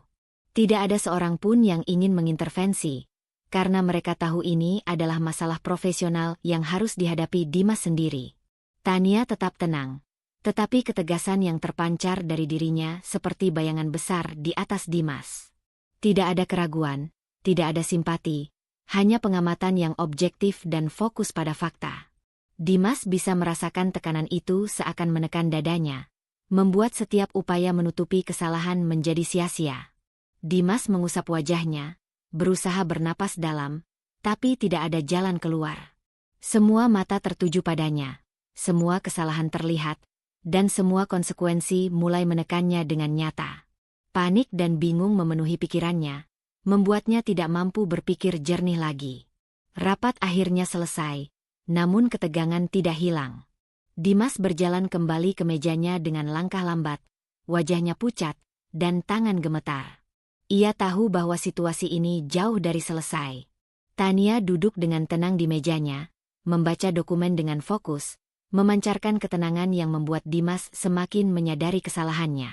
Tidak ada seorang pun yang ingin mengintervensi, karena mereka tahu ini adalah masalah profesional yang harus dihadapi Dimas sendiri. Tania tetap tenang, tetapi ketegasan yang terpancar dari dirinya seperti bayangan besar di atas Dimas. Tidak ada keraguan, tidak ada simpati, hanya pengamatan yang objektif dan fokus pada fakta. Dimas bisa merasakan tekanan itu seakan menekan dadanya, membuat setiap upaya menutupi kesalahan menjadi sia-sia. Dimas mengusap wajahnya, berusaha bernapas dalam, tapi tidak ada jalan keluar. Semua mata tertuju padanya, semua kesalahan terlihat, dan semua konsekuensi mulai menekannya dengan nyata. Panik dan bingung memenuhi pikirannya, membuatnya tidak mampu berpikir jernih lagi. Rapat akhirnya selesai, namun ketegangan tidak hilang. Dimas berjalan kembali ke mejanya dengan langkah lambat, wajahnya pucat, dan tangan gemetar. Ia tahu bahwa situasi ini jauh dari selesai. Tania duduk dengan tenang di mejanya, membaca dokumen dengan fokus, memancarkan ketenangan yang membuat Dimas semakin menyadari kesalahannya.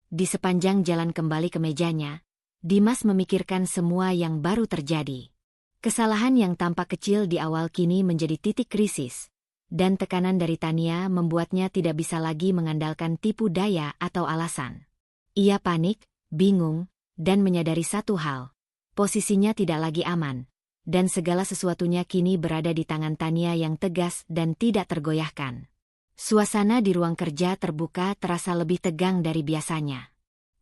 Di sepanjang jalan kembali ke mejanya, Dimas memikirkan semua yang baru terjadi. Kesalahan yang tampak kecil di awal kini menjadi titik krisis, dan tekanan dari Tania membuatnya tidak bisa lagi mengandalkan tipu daya atau alasan. Ia panik, bingung, dan menyadari satu hal, posisinya tidak lagi aman, dan segala sesuatunya kini berada di tangan Tania yang tegas dan tidak tergoyahkan. Suasana di ruang kerja terbuka terasa lebih tegang dari biasanya.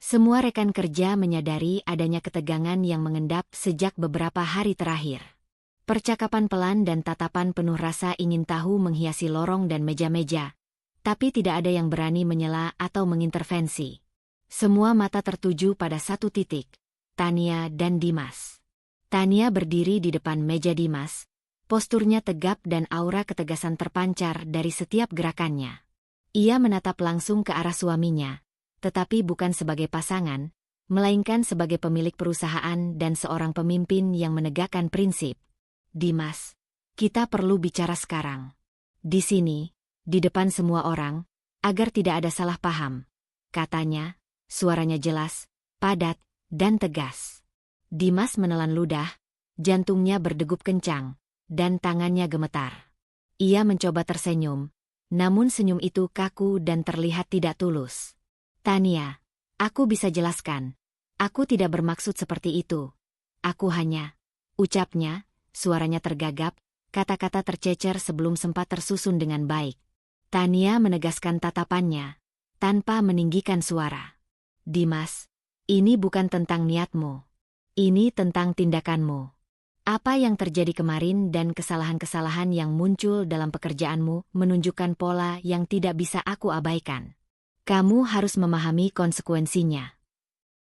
Semua rekan kerja menyadari adanya ketegangan yang mengendap sejak beberapa hari terakhir. Percakapan pelan dan tatapan penuh rasa ingin tahu menghiasi lorong dan meja-meja, tapi tidak ada yang berani menyela atau mengintervensi. Semua mata tertuju pada satu titik, Tania dan Dimas. Tania berdiri di depan meja Dimas, posturnya tegap dan aura ketegasan terpancar dari setiap gerakannya. Ia menatap langsung ke arah suaminya, tetapi bukan sebagai pasangan, melainkan sebagai pemilik perusahaan dan seorang pemimpin yang menegakkan prinsip. Dimas, kita perlu bicara sekarang. Di sini, di depan semua orang, agar tidak ada salah paham, katanya, suaranya jelas, padat, dan tegas. Dimas menelan ludah, jantungnya berdegup kencang, dan tangannya gemetar. Ia mencoba tersenyum, namun senyum itu kaku dan terlihat tidak tulus. Tania, aku bisa jelaskan. Aku tidak bermaksud seperti itu. Aku hanya, ucapnya, suaranya tergagap, kata-kata tercecer sebelum sempat tersusun dengan baik. Tania menegaskan tatapannya, tanpa meninggikan suara. Dimas, ini bukan tentang niatmu. Ini tentang tindakanmu. Apa yang terjadi kemarin dan kesalahan-kesalahan yang muncul dalam pekerjaanmu menunjukkan pola yang tidak bisa aku abaikan. Kamu harus memahami konsekuensinya.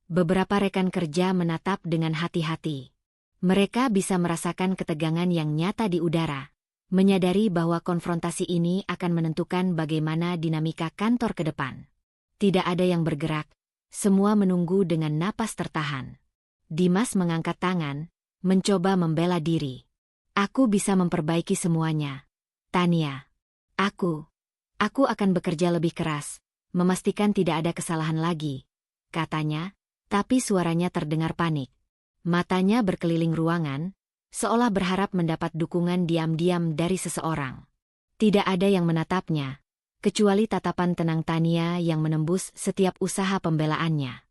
Beberapa rekan kerja menatap dengan hati-hati. Mereka bisa merasakan ketegangan yang nyata di udara, menyadari bahwa konfrontasi ini akan menentukan bagaimana dinamika kantor ke depan. Tidak ada yang bergerak, semua menunggu dengan napas tertahan. Dimas mengangkat tangan, mencoba membela diri. Aku bisa memperbaiki semuanya. Tania, aku akan bekerja lebih keras, memastikan tidak ada kesalahan lagi, katanya, tapi suaranya terdengar panik. Matanya berkeliling ruangan, seolah berharap mendapat dukungan diam-diam dari seseorang. Tidak ada yang menatapnya, kecuali tatapan tenang Tania yang menembus setiap usaha pembelaannya.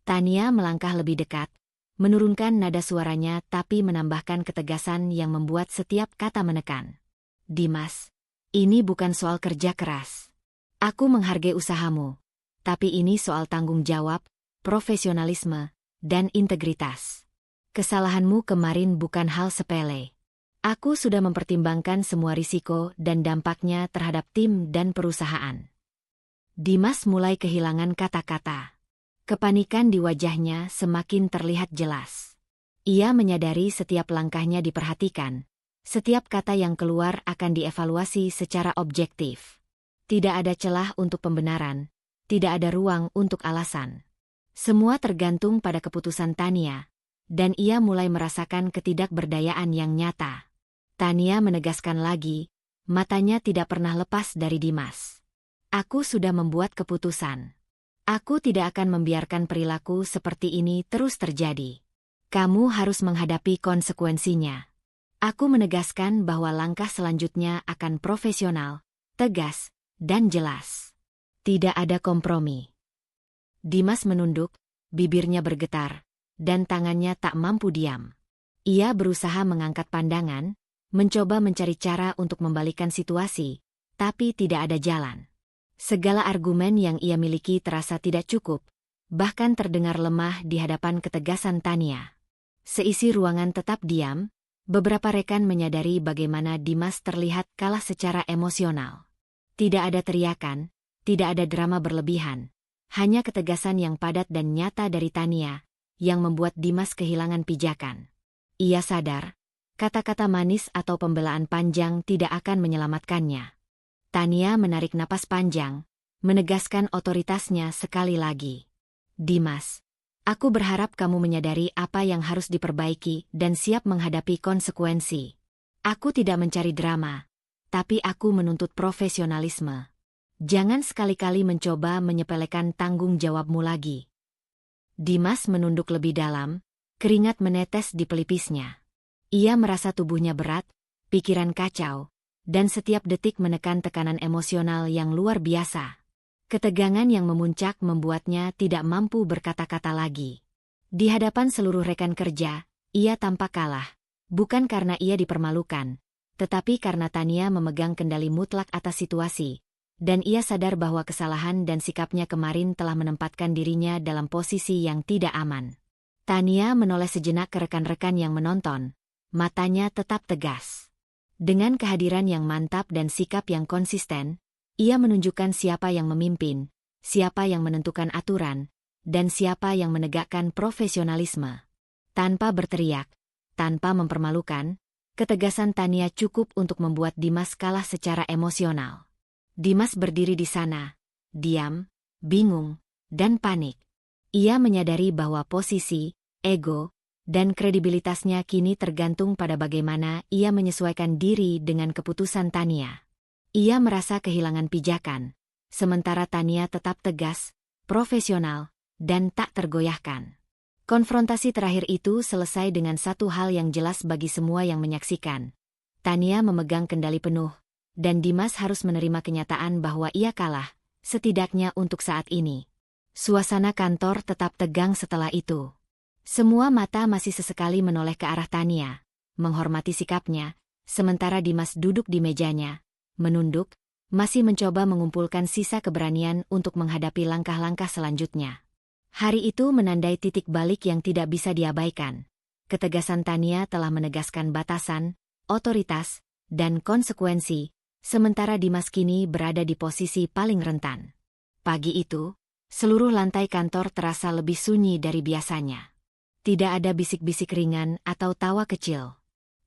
Tania melangkah lebih dekat, menurunkan nada suaranya tapi menambahkan ketegasan yang membuat setiap kata menekan. Dimas, ini bukan soal kerja keras. Aku menghargai usahamu, tapi ini soal tanggung jawab, profesionalisme, dan integritas. Kesalahanmu kemarin bukan hal sepele. Aku sudah mempertimbangkan semua risiko dan dampaknya terhadap tim dan perusahaan. Dimas mulai kehilangan kata-kata. Kepanikan di wajahnya semakin terlihat jelas. Ia menyadari setiap langkahnya diperhatikan, Setiap kata yang keluar akan dievaluasi secara objektif. Tidak ada celah untuk pembenaran, tidak ada ruang untuk alasan. Semua tergantung pada keputusan Tania, dan ia mulai merasakan ketidakberdayaan yang nyata. Tania menegaskan lagi, matanya tidak pernah lepas dari Dimas. Aku sudah membuat keputusan. Aku tidak akan membiarkan perilaku seperti ini terus terjadi. Kamu harus menghadapi konsekuensinya. Aku menegaskan bahwa langkah selanjutnya akan profesional, tegas, dan jelas. Tidak ada kompromi. Dimas menunduk, bibirnya bergetar, dan tangannya tak mampu diam. Ia berusaha mengangkat pandangan, mencoba mencari cara untuk membalikkan situasi, tapi tidak ada jalan. Segala argumen yang ia miliki terasa tidak cukup, bahkan terdengar lemah di hadapan ketegasan Tania. Seisi ruangan tetap diam, beberapa rekan menyadari bagaimana Dimas terlihat kalah secara emosional. Tidak ada teriakan, tidak ada drama berlebihan, hanya ketegasan yang padat dan nyata dari Tania, yang membuat Dimas kehilangan pijakan. Ia sadar, kata-kata manis atau pembelaan panjang tidak akan menyelamatkannya. Tania menarik napas panjang, menegaskan otoritasnya sekali lagi. Dimas, aku berharap kamu menyadari apa yang harus diperbaiki dan siap menghadapi konsekuensi. Aku tidak mencari drama, tapi aku menuntut profesionalisme. Jangan sekali-kali mencoba menyepelekan tanggung jawabmu lagi. Dimas menunduk lebih dalam, keringat menetes di pelipisnya. Ia merasa tubuhnya berat, pikiran kacau, dan setiap detik menekan tekanan emosional yang luar biasa. Ketegangan yang memuncak membuatnya tidak mampu berkata-kata lagi. Di hadapan seluruh rekan kerja, ia tampak kalah, bukan karena ia dipermalukan, tetapi karena Tania memegang kendali mutlak atas situasi, dan ia sadar bahwa kesalahan dan sikapnya kemarin telah menempatkan dirinya dalam posisi yang tidak aman. Tania menoleh sejenak ke rekan-rekan yang menonton, matanya tetap tegas. Dengan kehadiran yang mantap dan sikap yang konsisten, ia menunjukkan siapa yang memimpin, siapa yang menentukan aturan, dan siapa yang menegakkan profesionalisme. Tanpa berteriak, tanpa mempermalukan, ketegasan Tania cukup untuk membuat Dimas kalah secara emosional. Dimas berdiri di sana, diam, bingung, dan panik. Ia menyadari bahwa posisi, ego, dan kredibilitasnya kini tergantung pada bagaimana ia menyesuaikan diri dengan keputusan Tania. Ia merasa kehilangan pijakan, sementara Tania tetap tegas, profesional, dan tak tergoyahkan. Konfrontasi terakhir itu selesai dengan satu hal yang jelas bagi semua yang menyaksikan. Tania memegang kendali penuh, dan Dimas harus menerima kenyataan bahwa ia kalah, setidaknya untuk saat ini. Suasana kantor tetap tegang setelah itu. Semua mata masih sesekali menoleh ke arah Tania, menghormati sikapnya, sementara Dimas duduk di mejanya, menunduk, masih mencoba mengumpulkan sisa keberanian untuk menghadapi langkah-langkah selanjutnya. Hari itu menandai titik balik yang tidak bisa diabaikan. Ketegasan Tania telah menegaskan batasan, otoritas, dan konsekuensi, sementara Dimas kini berada di posisi paling rentan. Pagi itu, seluruh lantai kantor terasa lebih sunyi dari biasanya. Tidak ada bisik-bisik ringan atau tawa kecil.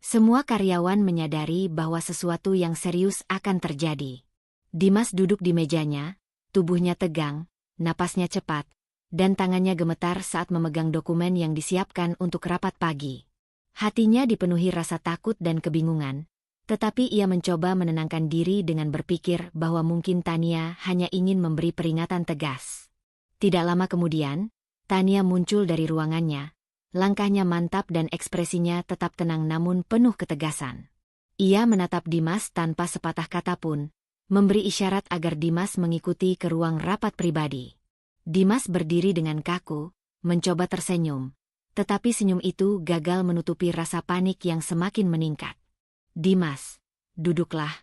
Semua karyawan menyadari bahwa sesuatu yang serius akan terjadi. Dimas duduk di mejanya, tubuhnya tegang, napasnya cepat, dan tangannya gemetar saat memegang dokumen yang disiapkan untuk rapat pagi. Hatinya dipenuhi rasa takut dan kebingungan, tetapi ia mencoba menenangkan diri dengan berpikir bahwa mungkin Tania hanya ingin memberi peringatan tegas. Tidak lama kemudian, Tania muncul dari ruangannya. Langkahnya mantap dan ekspresinya tetap tenang namun penuh ketegasan. Ia menatap Dimas tanpa sepatah kata pun, memberi isyarat agar Dimas mengikuti ke ruang rapat pribadi. Dimas berdiri dengan kaku, mencoba tersenyum, tetapi senyum itu gagal menutupi rasa panik yang semakin meningkat. Dimas, duduklah,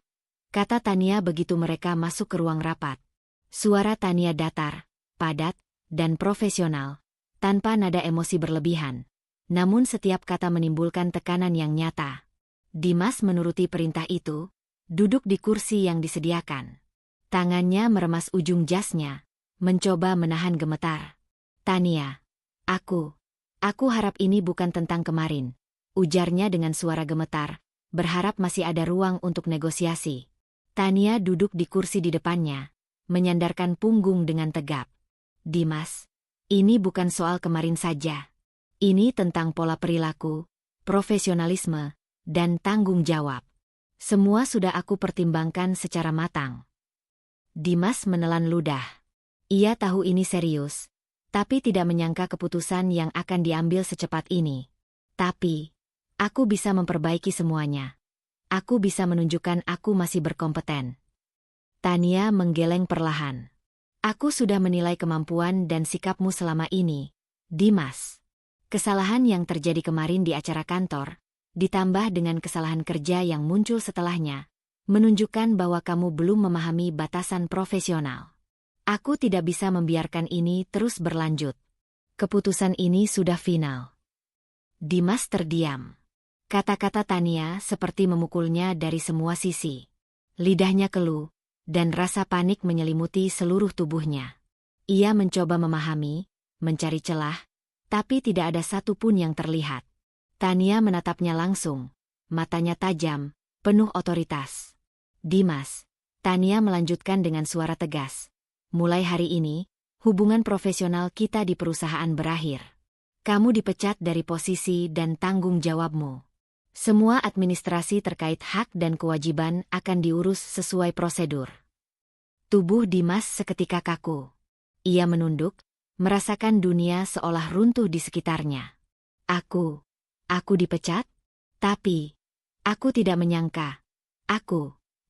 kata Tania begitu mereka masuk ke ruang rapat. Suara Tania datar, padat, dan profesional, tanpa nada emosi berlebihan. Namun setiap kata menimbulkan tekanan yang nyata. Dimas menuruti perintah itu, duduk di kursi yang disediakan. Tangannya meremas ujung jasnya, mencoba menahan gemetar. Tania, aku harap ini bukan tentang kemarin, ujarnya dengan suara gemetar, berharap masih ada ruang untuk negosiasi. Tania duduk di kursi di depannya, menyandarkan punggung dengan tegap. Dimas, ini bukan soal kemarin saja. Ini tentang pola perilaku, profesionalisme, dan tanggung jawab. Semua sudah aku pertimbangkan secara matang. Dimas menelan ludah. Ia tahu ini serius, tapi tidak menyangka keputusan yang akan diambil secepat ini. Tapi, aku bisa memperbaiki semuanya. Aku bisa menunjukkan aku masih berkompeten. Tania menggeleng perlahan. Aku sudah menilai kemampuan dan sikapmu selama ini, Dimas. Kesalahan yang terjadi kemarin di acara kantor, ditambah dengan kesalahan kerja yang muncul setelahnya, menunjukkan bahwa kamu belum memahami batasan profesional. Aku tidak bisa membiarkan ini terus berlanjut. Keputusan ini sudah final. Dimas terdiam. Kata-kata Tania seperti memukulnya dari semua sisi. Lidahnya keluh, dan rasa panik menyelimuti seluruh tubuhnya. Ia mencoba memahami, mencari celah, tapi tidak ada satu pun yang terlihat. Tania menatapnya langsung, matanya tajam, penuh otoritas. Dimas, Tania melanjutkan dengan suara tegas. Mulai hari ini, hubungan profesional kita di perusahaan berakhir. Kamu dipecat dari posisi dan tanggung jawabmu. Semua administrasi terkait hak dan kewajiban akan diurus sesuai prosedur. Tubuh Dimas seketika kaku. Ia menunduk, merasakan dunia seolah runtuh di sekitarnya. Aku dipecat? Tapi, aku tidak menyangka.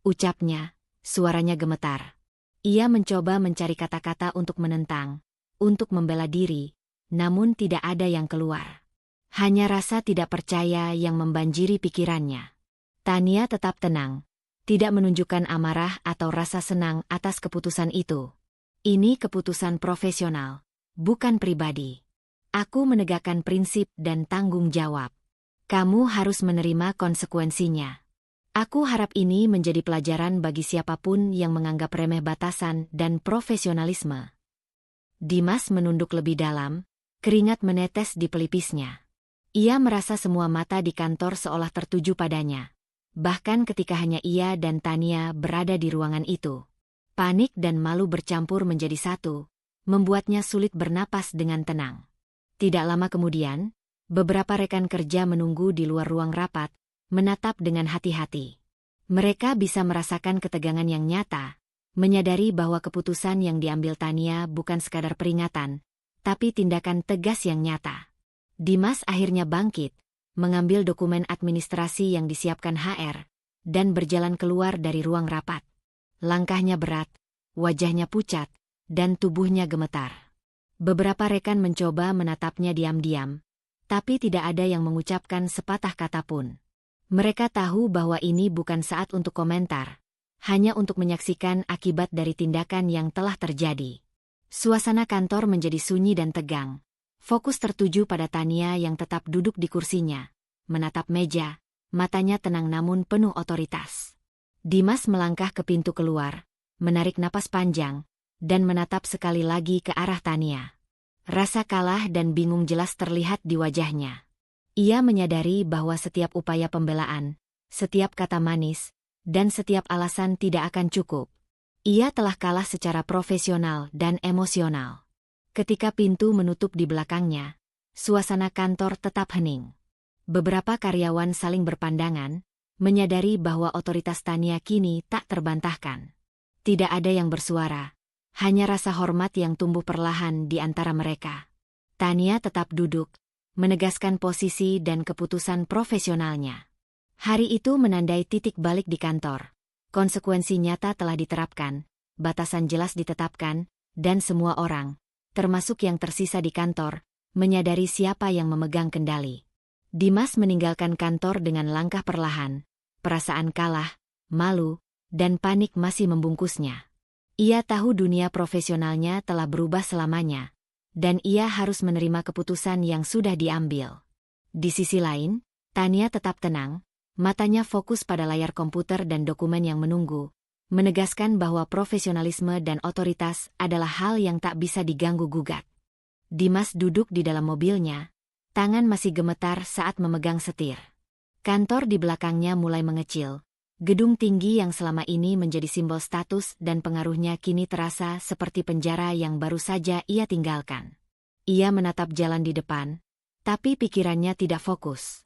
Ucapnya, suaranya gemetar. Ia mencoba mencari kata-kata untuk menentang, untuk membela diri, namun tidak ada yang keluar. Hanya rasa tidak percaya yang membanjiri pikirannya. Tania tetap tenang, tidak menunjukkan amarah atau rasa senang atas keputusan itu. Ini keputusan profesional, bukan pribadi. Aku menegakkan prinsip dan tanggung jawab. Kamu harus menerima konsekuensinya. Aku harap ini menjadi pelajaran bagi siapapun yang menganggap remeh batasan dan profesionalisme. Dimas menunduk lebih dalam, keringat menetes di pelipisnya. Ia merasa semua mata di kantor seolah tertuju padanya. Bahkan ketika hanya ia dan Tania berada di ruangan itu. Panik dan malu bercampur menjadi satu, membuatnya sulit bernapas dengan tenang. Tidak lama kemudian, beberapa rekan kerja menunggu di luar ruang rapat, menatap dengan hati-hati. Mereka bisa merasakan ketegangan yang nyata, menyadari bahwa keputusan yang diambil Tania bukan sekadar peringatan, tapi tindakan tegas yang nyata. Dimas akhirnya bangkit, mengambil dokumen administrasi yang disiapkan HR, dan berjalan keluar dari ruang rapat. Langkahnya berat, wajahnya pucat, dan tubuhnya gemetar. Beberapa rekan mencoba menatapnya diam-diam, tapi tidak ada yang mengucapkan sepatah kata pun. Mereka tahu bahwa ini bukan saat untuk komentar, hanya untuk menyaksikan akibat dari tindakan yang telah terjadi. Suasana kantor menjadi sunyi dan tegang. Fokus tertuju pada Tania yang tetap duduk di kursinya, menatap meja, matanya tenang namun penuh otoritas. Dimas melangkah ke pintu keluar, menarik napas panjang, dan menatap sekali lagi ke arah Tania. Rasa kalah dan bingung jelas terlihat di wajahnya. Ia menyadari bahwa setiap upaya pembelaan, setiap kata manis, dan setiap alasan tidak akan cukup. Ia telah kalah secara profesional dan emosional. Ketika pintu menutup di belakangnya, suasana kantor tetap hening. Beberapa karyawan saling berpandangan, menyadari bahwa otoritas Tania kini tak terbantahkan. Tidak ada yang bersuara, hanya rasa hormat yang tumbuh perlahan di antara mereka. Tania tetap duduk, menegaskan posisi dan keputusan profesionalnya. Hari itu menandai titik balik di kantor. Konsekuensi nyata telah diterapkan, batasan jelas ditetapkan, dan semua orang, termasuk yang tersisa di kantor, menyadari siapa yang memegang kendali. Dimas meninggalkan kantor dengan langkah perlahan, perasaan kalah, malu, dan panik masih membungkusnya. Ia tahu dunia profesionalnya telah berubah selamanya, dan ia harus menerima keputusan yang sudah diambil. Di sisi lain, Tania tetap tenang, matanya fokus pada layar komputer dan dokumen yang menunggu, menegaskan bahwa profesionalisme dan otoritas adalah hal yang tak bisa diganggu-gugat. Dimas duduk di dalam mobilnya, tangan masih gemetar saat memegang setir. Kantor di belakangnya mulai mengecil. Gedung tinggi yang selama ini menjadi simbol status dan pengaruhnya kini terasa seperti penjara yang baru saja ia tinggalkan. Ia menatap jalan di depan, tapi pikirannya tidak fokus.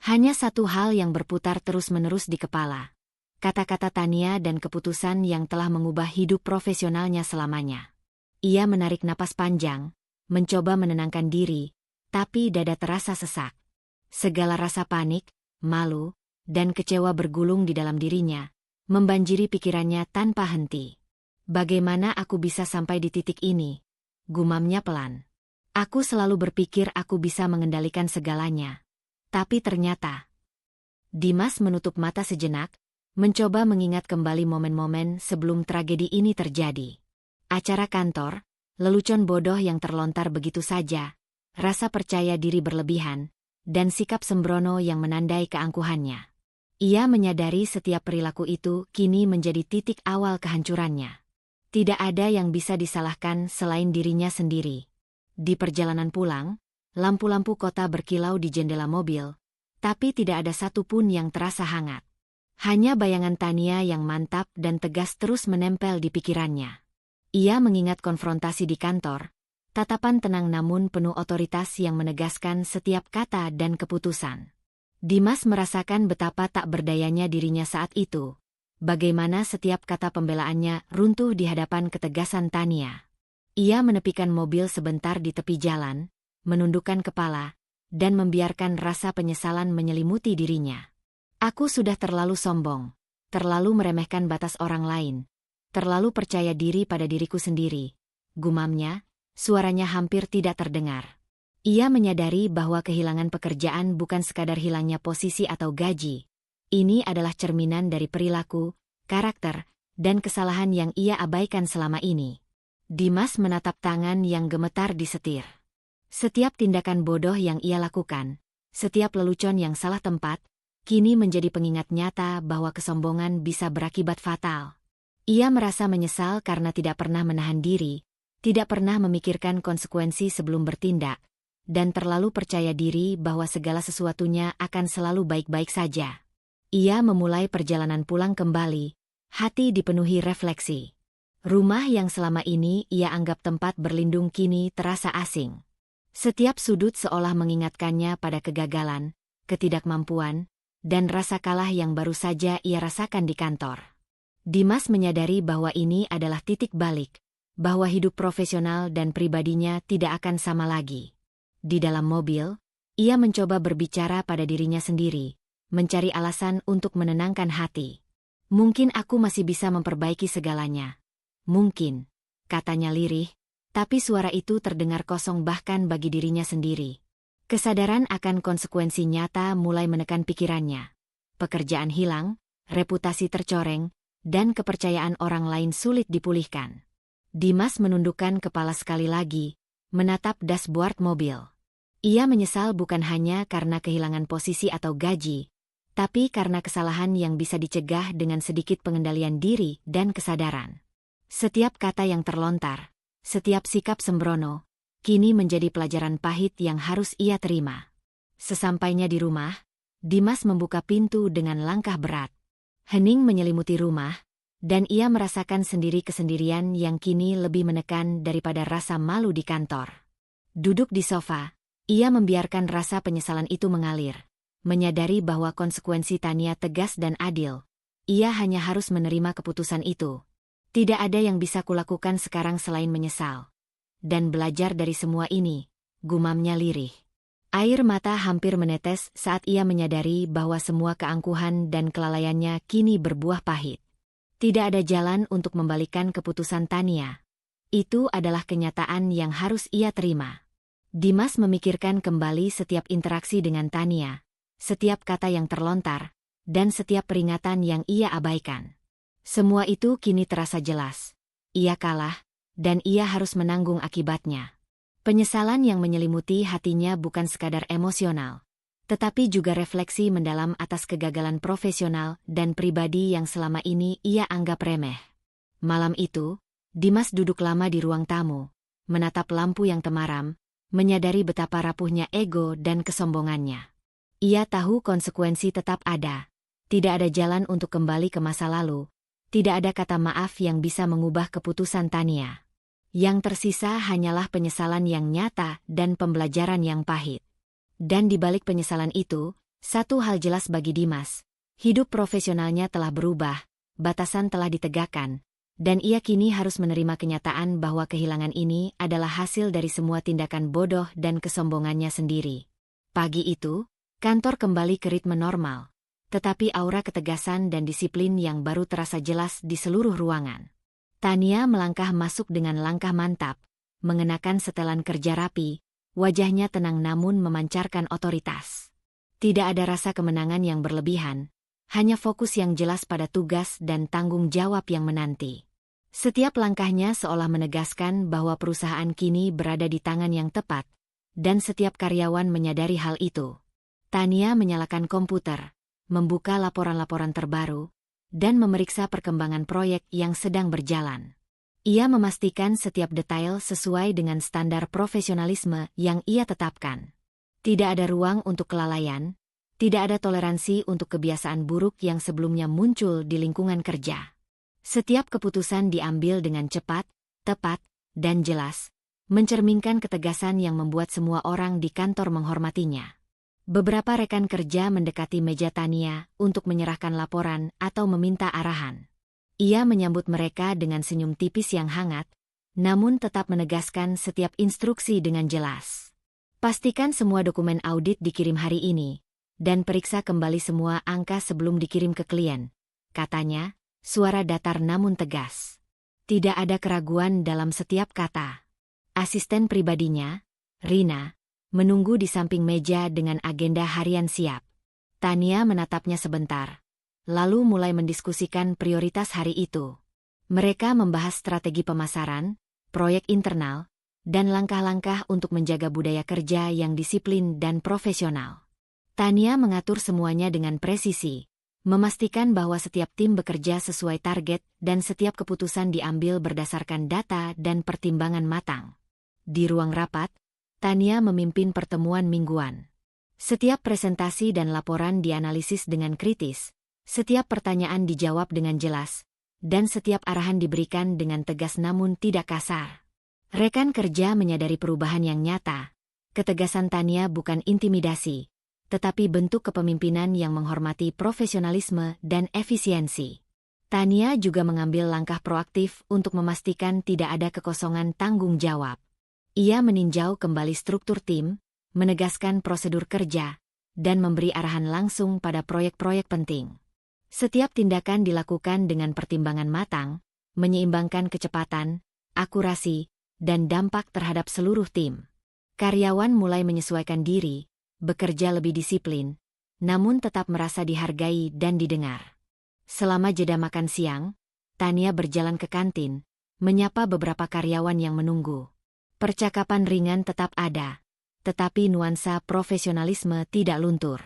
Hanya satu hal yang berputar terus-menerus di kepala. Kata-kata Tania dan keputusan yang telah mengubah hidup profesionalnya selamanya. Ia menarik napas panjang, mencoba menenangkan diri, tapi dada terasa sesak. Segala rasa panik, malu, dan kecewa bergulung di dalam dirinya, membanjiri pikirannya tanpa henti. Bagaimana aku bisa sampai di titik ini? Gumamnya pelan. Aku selalu berpikir aku bisa mengendalikan segalanya. Tapi ternyata... Dimas menutup mata sejenak, mencoba mengingat kembali momen-momen sebelum tragedi ini terjadi. Acara kantor, lelucon bodoh yang terlontar begitu saja, rasa percaya diri berlebihan, dan sikap sembrono yang menandai keangkuhannya. Ia menyadari setiap perilaku itu kini menjadi titik awal kehancurannya. Tidak ada yang bisa disalahkan selain dirinya sendiri. Di perjalanan pulang, lampu-lampu kota berkilau di jendela mobil, tapi tidak ada satupun yang terasa hangat. Hanya bayangan Tania yang mantap dan tegas terus menempel di pikirannya. Ia mengingat konfrontasi di kantor, tatapan tenang namun penuh otoritas yang menegaskan setiap kata dan keputusan. Dimas merasakan betapa tak berdayanya dirinya saat itu. Bagaimana setiap kata pembelaannya runtuh di hadapan ketegasan Tania. Ia menepikan mobil sebentar di tepi jalan, menundukkan kepala, dan membiarkan rasa penyesalan menyelimuti dirinya. Aku sudah terlalu sombong, terlalu meremehkan batas orang lain, terlalu percaya diri pada diriku sendiri. Gumamnya, suaranya hampir tidak terdengar. Ia menyadari bahwa kehilangan pekerjaan bukan sekadar hilangnya posisi atau gaji. Ini adalah cerminan dari perilaku, karakter, dan kesalahan yang ia abaikan selama ini. Dimas menatap tangan yang gemetar di setir. Setiap tindakan bodoh yang ia lakukan, setiap lelucon yang salah tempat, kini menjadi pengingat nyata bahwa kesombongan bisa berakibat fatal. Ia merasa menyesal karena tidak pernah menahan diri, tidak pernah memikirkan konsekuensi sebelum bertindak, dan terlalu percaya diri bahwa segala sesuatunya akan selalu baik-baik saja. Ia memulai perjalanan pulang kembali, hati dipenuhi refleksi. Rumah yang selama ini ia anggap tempat berlindung kini terasa asing. Setiap sudut seolah mengingatkannya pada kegagalan, ketidakmampuan, dan rasa kalah yang baru saja ia rasakan di kantor. Dimas menyadari bahwa ini adalah titik balik, bahwa hidup profesional dan pribadinya tidak akan sama lagi. Di dalam mobil, ia mencoba berbicara pada dirinya sendiri, mencari alasan untuk menenangkan hati. Mungkin aku masih bisa memperbaiki segalanya. Mungkin, katanya lirih, tapi suara itu terdengar kosong bahkan bagi dirinya sendiri. Kesadaran akan konsekuensi nyata mulai menekan pikirannya. Pekerjaan hilang, reputasi tercoreng, dan kepercayaan orang lain sulit dipulihkan. Dimas menundukkan kepala sekali lagi, menatap dashboard mobil. Ia menyesal bukan hanya karena kehilangan posisi atau gaji, tapi karena kesalahan yang bisa dicegah dengan sedikit pengendalian diri dan kesadaran. Setiap kata yang terlontar, setiap sikap sembrono, kini menjadi pelajaran pahit yang harus ia terima. Sesampainya di rumah, Dimas membuka pintu dengan langkah berat. Hening menyelimuti rumah, dan ia merasakan sendiri kesendirian yang kini lebih menekan daripada rasa malu di kantor. Duduk di sofa, ia membiarkan rasa penyesalan itu mengalir, menyadari bahwa konsekuensi Tania tegas dan adil. Ia hanya harus menerima keputusan itu. Tidak ada yang bisa kulakukan sekarang selain menyesal. Dan belajar dari semua ini, gumamnya lirih. Air mata hampir menetes saat ia menyadari bahwa semua keangkuhan dan kelalaiannya kini berbuah pahit. Tidak ada jalan untuk membalikan keputusan Tania. Itu adalah kenyataan yang harus ia terima. Dimas memikirkan kembali setiap interaksi dengan Tania, setiap kata yang terlontar, dan setiap peringatan yang ia abaikan. Semua itu kini terasa jelas. Ia kalah, dan ia harus menanggung akibatnya. Penyesalan yang menyelimuti hatinya bukan sekadar emosional, tetapi juga refleksi mendalam atas kegagalan profesional dan pribadi yang selama ini ia anggap remeh. Malam itu, Dimas duduk lama di ruang tamu, menatap lampu yang temaram, menyadari betapa rapuhnya ego dan kesombongannya. Ia tahu konsekuensi tetap ada. Tidak ada jalan untuk kembali ke masa lalu. Tidak ada kata maaf yang bisa mengubah keputusan Tania. Yang tersisa hanyalah penyesalan yang nyata dan pembelajaran yang pahit. Dan di balik penyesalan itu, satu hal jelas bagi Dimas. Hidup profesionalnya telah berubah, batasan telah ditegakkan, dan ia kini harus menerima kenyataan bahwa kehilangan ini adalah hasil dari semua tindakan bodoh dan kesombongannya sendiri. Pagi itu, kantor kembali ke ritme normal. Tetapi aura ketegasan dan disiplin yang baru terasa jelas di seluruh ruangan. Tania melangkah masuk dengan langkah mantap, mengenakan setelan kerja rapi, wajahnya tenang namun memancarkan otoritas. Tidak ada rasa kemenangan yang berlebihan, hanya fokus yang jelas pada tugas dan tanggung jawab yang menanti. Setiap langkahnya seolah menegaskan bahwa perusahaan kini berada di tangan yang tepat, dan setiap karyawan menyadari hal itu. Tania menyalakan komputer, membuka laporan-laporan terbaru, dan memeriksa perkembangan proyek yang sedang berjalan. Ia memastikan setiap detail sesuai dengan standar profesionalisme yang ia tetapkan. Tidak ada ruang untuk kelalaian, tidak ada toleransi untuk kebiasaan buruk yang sebelumnya muncul di lingkungan kerja. Setiap keputusan diambil dengan cepat, tepat, dan jelas, mencerminkan ketegasan yang membuat semua orang di kantor menghormatinya. Beberapa rekan kerja mendekati meja Tania untuk menyerahkan laporan atau meminta arahan. Ia menyambut mereka dengan senyum tipis yang hangat, namun tetap menegaskan setiap instruksi dengan jelas. Pastikan semua dokumen audit dikirim hari ini, dan periksa kembali semua angka sebelum dikirim ke klien, katanya, suara datar namun tegas. Tidak ada keraguan dalam setiap kata. Asisten pribadinya, Rina, menunggu di samping meja dengan agenda harian siap. Tania menatapnya sebentar, lalu mulai mendiskusikan prioritas hari itu. Mereka membahas strategi pemasaran, proyek internal, dan langkah-langkah untuk menjaga budaya kerja yang disiplin dan profesional. Tania mengatur semuanya dengan presisi, memastikan bahwa setiap tim bekerja sesuai target dan setiap keputusan diambil berdasarkan data dan pertimbangan matang. Di ruang rapat, Tania memimpin pertemuan mingguan. Setiap presentasi dan laporan dianalisis dengan kritis, setiap pertanyaan dijawab dengan jelas, dan setiap arahan diberikan dengan tegas namun tidak kasar. Rekan kerja menyadari perubahan yang nyata. Ketegasan Tania bukan intimidasi, tetapi bentuk kepemimpinan yang menghormati profesionalisme dan efisiensi. Tania juga mengambil langkah proaktif untuk memastikan tidak ada kekosongan tanggung jawab. Ia meninjau kembali struktur tim, menegaskan prosedur kerja, dan memberi arahan langsung pada proyek-proyek penting. Setiap tindakan dilakukan dengan pertimbangan matang, menyeimbangkan kecepatan, akurasi, dan dampak terhadap seluruh tim. Karyawan mulai menyesuaikan diri, bekerja lebih disiplin, namun tetap merasa dihargai dan didengar. Selama jeda makan siang, Tania berjalan ke kantin, menyapa beberapa karyawan yang menunggu. Percakapan ringan tetap ada, tetapi nuansa profesionalisme tidak luntur.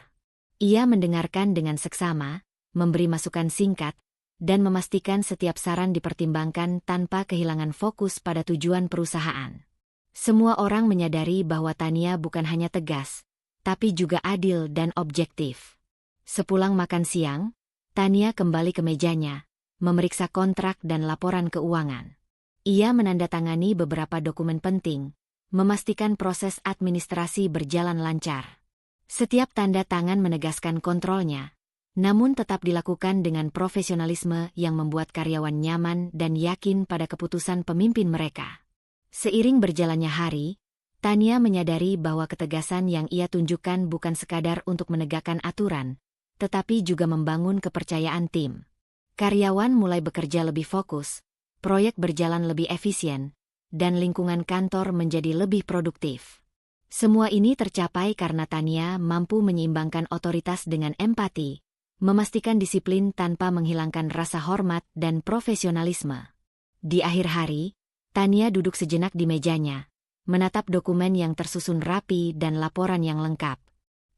Ia mendengarkan dengan seksama, memberi masukan singkat, dan memastikan setiap saran dipertimbangkan tanpa kehilangan fokus pada tujuan perusahaan. Semua orang menyadari bahwa Tania bukan hanya tegas, tapi juga adil dan objektif. Sepulang makan siang, Tania kembali ke mejanya, memeriksa kontrak dan laporan keuangan. Ia menandatangani beberapa dokumen penting, memastikan proses administrasi berjalan lancar. Setiap tanda tangan menegaskan kontrolnya, namun tetap dilakukan dengan profesionalisme yang membuat karyawan nyaman dan yakin pada keputusan pemimpin mereka. Seiring berjalannya hari, Tania menyadari bahwa ketegasan yang ia tunjukkan bukan sekadar untuk menegakkan aturan, tetapi juga membangun kepercayaan tim. Karyawan mulai bekerja lebih fokus, proyek berjalan lebih efisien, dan lingkungan kantor menjadi lebih produktif. Semua ini tercapai karena Tania mampu menyeimbangkan otoritas dengan empati, memastikan disiplin tanpa menghilangkan rasa hormat dan profesionalisme. Di akhir hari, Tania duduk sejenak di mejanya, menatap dokumen yang tersusun rapi dan laporan yang lengkap.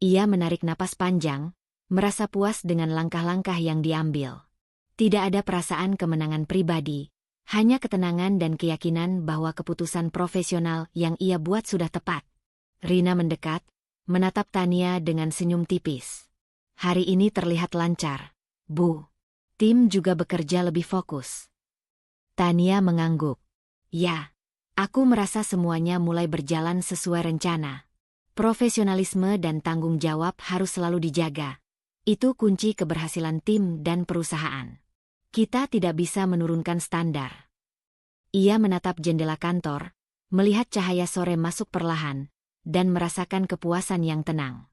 Ia menarik napas panjang, merasa puas dengan langkah-langkah yang diambil. Tidak ada perasaan kemenangan pribadi, hanya ketenangan dan keyakinan bahwa keputusan profesional yang ia buat sudah tepat. Rina mendekat, menatap Tania dengan senyum tipis. Hari ini terlihat lancar, Bu. Tim juga bekerja lebih fokus. Tania mengangguk. Ya, aku merasa semuanya mulai berjalan sesuai rencana. Profesionalisme dan tanggung jawab harus selalu dijaga. Itu kunci keberhasilan tim dan perusahaan. Kita tidak bisa menurunkan standar. Ia menatap jendela kantor, melihat cahaya sore masuk perlahan, dan merasakan kepuasan yang tenang.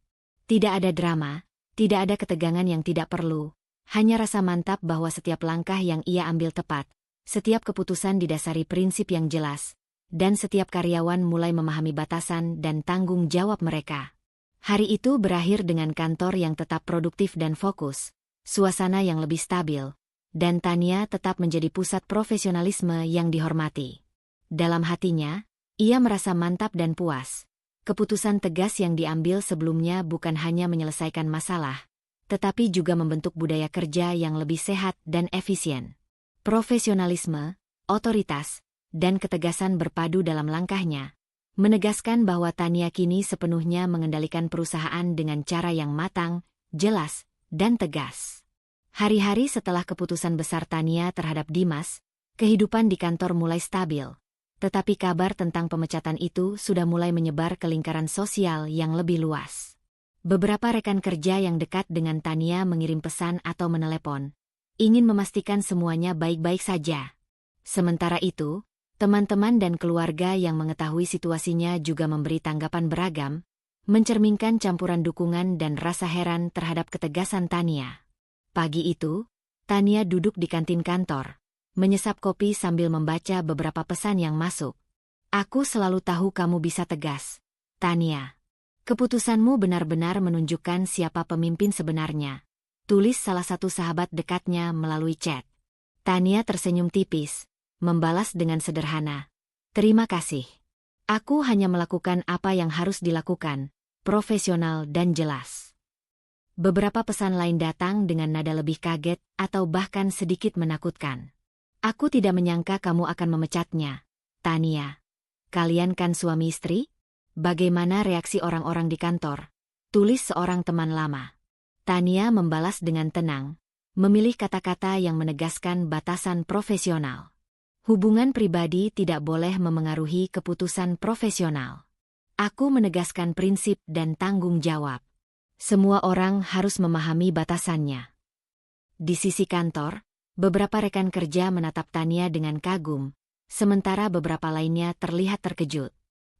Tidak ada drama, tidak ada ketegangan yang tidak perlu, hanya rasa mantap bahwa setiap langkah yang ia ambil tepat, setiap keputusan didasari prinsip yang jelas, dan setiap karyawan mulai memahami batasan dan tanggung jawab mereka. Hari itu berakhir dengan kantor yang tetap produktif dan fokus, suasana yang lebih stabil, dan Tania tetap menjadi pusat profesionalisme yang dihormati. Dalam hatinya, ia merasa mantap dan puas. Keputusan tegas yang diambil sebelumnya bukan hanya menyelesaikan masalah, tetapi juga membentuk budaya kerja yang lebih sehat dan efisien. Profesionalisme, otoritas, dan ketegasan berpadu dalam langkahnya, menegaskan bahwa Tania kini sepenuhnya mengendalikan perusahaan dengan cara yang matang, jelas, dan tegas. Hari-hari setelah keputusan besar Tania terhadap Dimas, kehidupan di kantor mulai stabil. Tetapi kabar tentang pemecatan itu sudah mulai menyebar ke lingkaran sosial yang lebih luas. Beberapa rekan kerja yang dekat dengan Tania mengirim pesan atau menelepon, ingin memastikan semuanya baik-baik saja. Sementara itu, teman-teman dan keluarga yang mengetahui situasinya juga memberi tanggapan beragam, mencerminkan campuran dukungan dan rasa heran terhadap ketegasan Tania. Pagi itu, Tania duduk di kantin kantor, menyesap kopi sambil membaca beberapa pesan yang masuk. Aku selalu tahu kamu bisa tegas, Tania. Keputusanmu benar-benar menunjukkan siapa pemimpin sebenarnya, tulis salah satu sahabat dekatnya melalui chat. Tania tersenyum tipis, membalas dengan sederhana. Terima kasih. Aku hanya melakukan apa yang harus dilakukan, profesional dan jelas. Beberapa pesan lain datang dengan nada lebih kaget atau bahkan sedikit menakutkan. Aku tidak menyangka kamu akan memecatnya, Tania. Kalian kan suami istri? Bagaimana reaksi orang-orang di kantor? Tulis seorang teman lama. Tania membalas dengan tenang, memilih kata-kata yang menegaskan batasan profesional. Hubungan pribadi tidak boleh memengaruhi keputusan profesional. Aku menegaskan prinsip dan tanggung jawab. Semua orang harus memahami batasannya. Di sisi kantor, beberapa rekan kerja menatap Tania dengan kagum, sementara beberapa lainnya terlihat terkejut.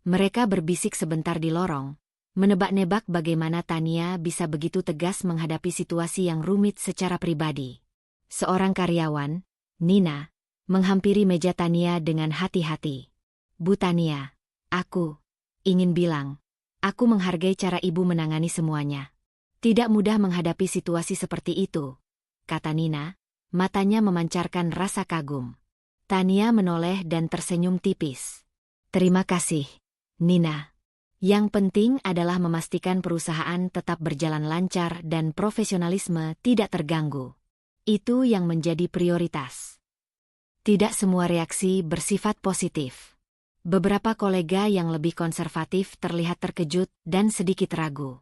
Mereka berbisik sebentar di lorong, menebak-nebak bagaimana Tania bisa begitu tegas menghadapi situasi yang rumit secara pribadi. Seorang karyawan, Nina, menghampiri meja Tania dengan hati-hati. Bu Tania, aku ingin bilang, aku menghargai cara ibu menangani semuanya. Tidak mudah menghadapi situasi seperti itu, kata Nina, matanya memancarkan rasa kagum. Tania menoleh dan tersenyum tipis. Terima kasih, Nina. Yang penting adalah memastikan perusahaan tetap berjalan lancar dan profesionalisme tidak terganggu. Itu yang menjadi prioritas. Tidak semua reaksi bersifat positif. Beberapa kolega yang lebih konservatif terlihat terkejut dan sedikit ragu.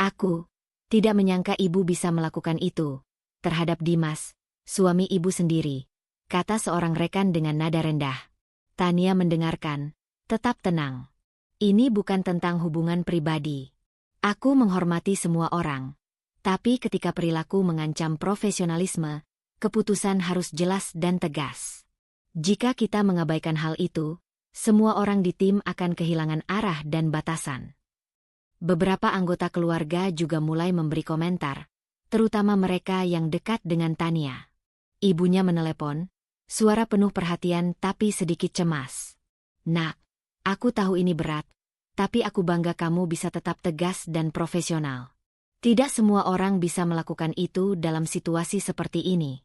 Aku tidak menyangka ibu bisa melakukan itu terhadap Dimas, suami ibu sendiri, kata seorang rekan dengan nada rendah. Tania mendengarkan, tetap tenang. Ini bukan tentang hubungan pribadi. Aku menghormati semua orang. Tapi ketika perilaku mengancam profesionalisme, keputusan harus jelas dan tegas. Jika kita mengabaikan hal itu, semua orang di tim akan kehilangan arah dan batasan. Beberapa anggota keluarga juga mulai memberi komentar, terutama mereka yang dekat dengan Tania. Ibunya menelepon, suara penuh perhatian tapi sedikit cemas. Nak, aku tahu ini berat, tapi aku bangga kamu bisa tetap tegas dan profesional. Tidak semua orang bisa melakukan itu dalam situasi seperti ini.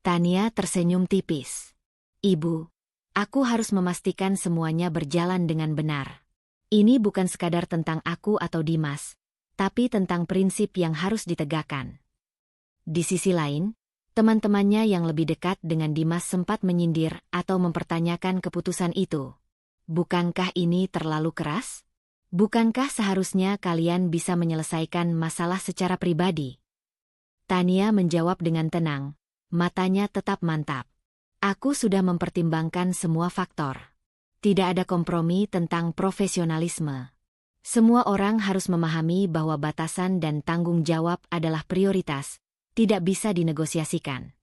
Tania tersenyum tipis. Ibu, aku harus memastikan semuanya berjalan dengan benar. Ini bukan sekadar tentang aku atau Dimas, tapi tentang prinsip yang harus ditegakkan. Di sisi lain, teman-temannya yang lebih dekat dengan Dimas sempat menyindir atau mempertanyakan keputusan itu. Bukankah ini terlalu keras? Bukankah seharusnya kalian bisa menyelesaikan masalah secara pribadi? Tania menjawab dengan tenang, matanya tetap mantap. Aku sudah mempertimbangkan semua faktor. Tidak ada kompromi tentang profesionalisme. Semua orang harus memahami bahwa batasan dan tanggung jawab adalah prioritas, tidak bisa dinegosiasikan.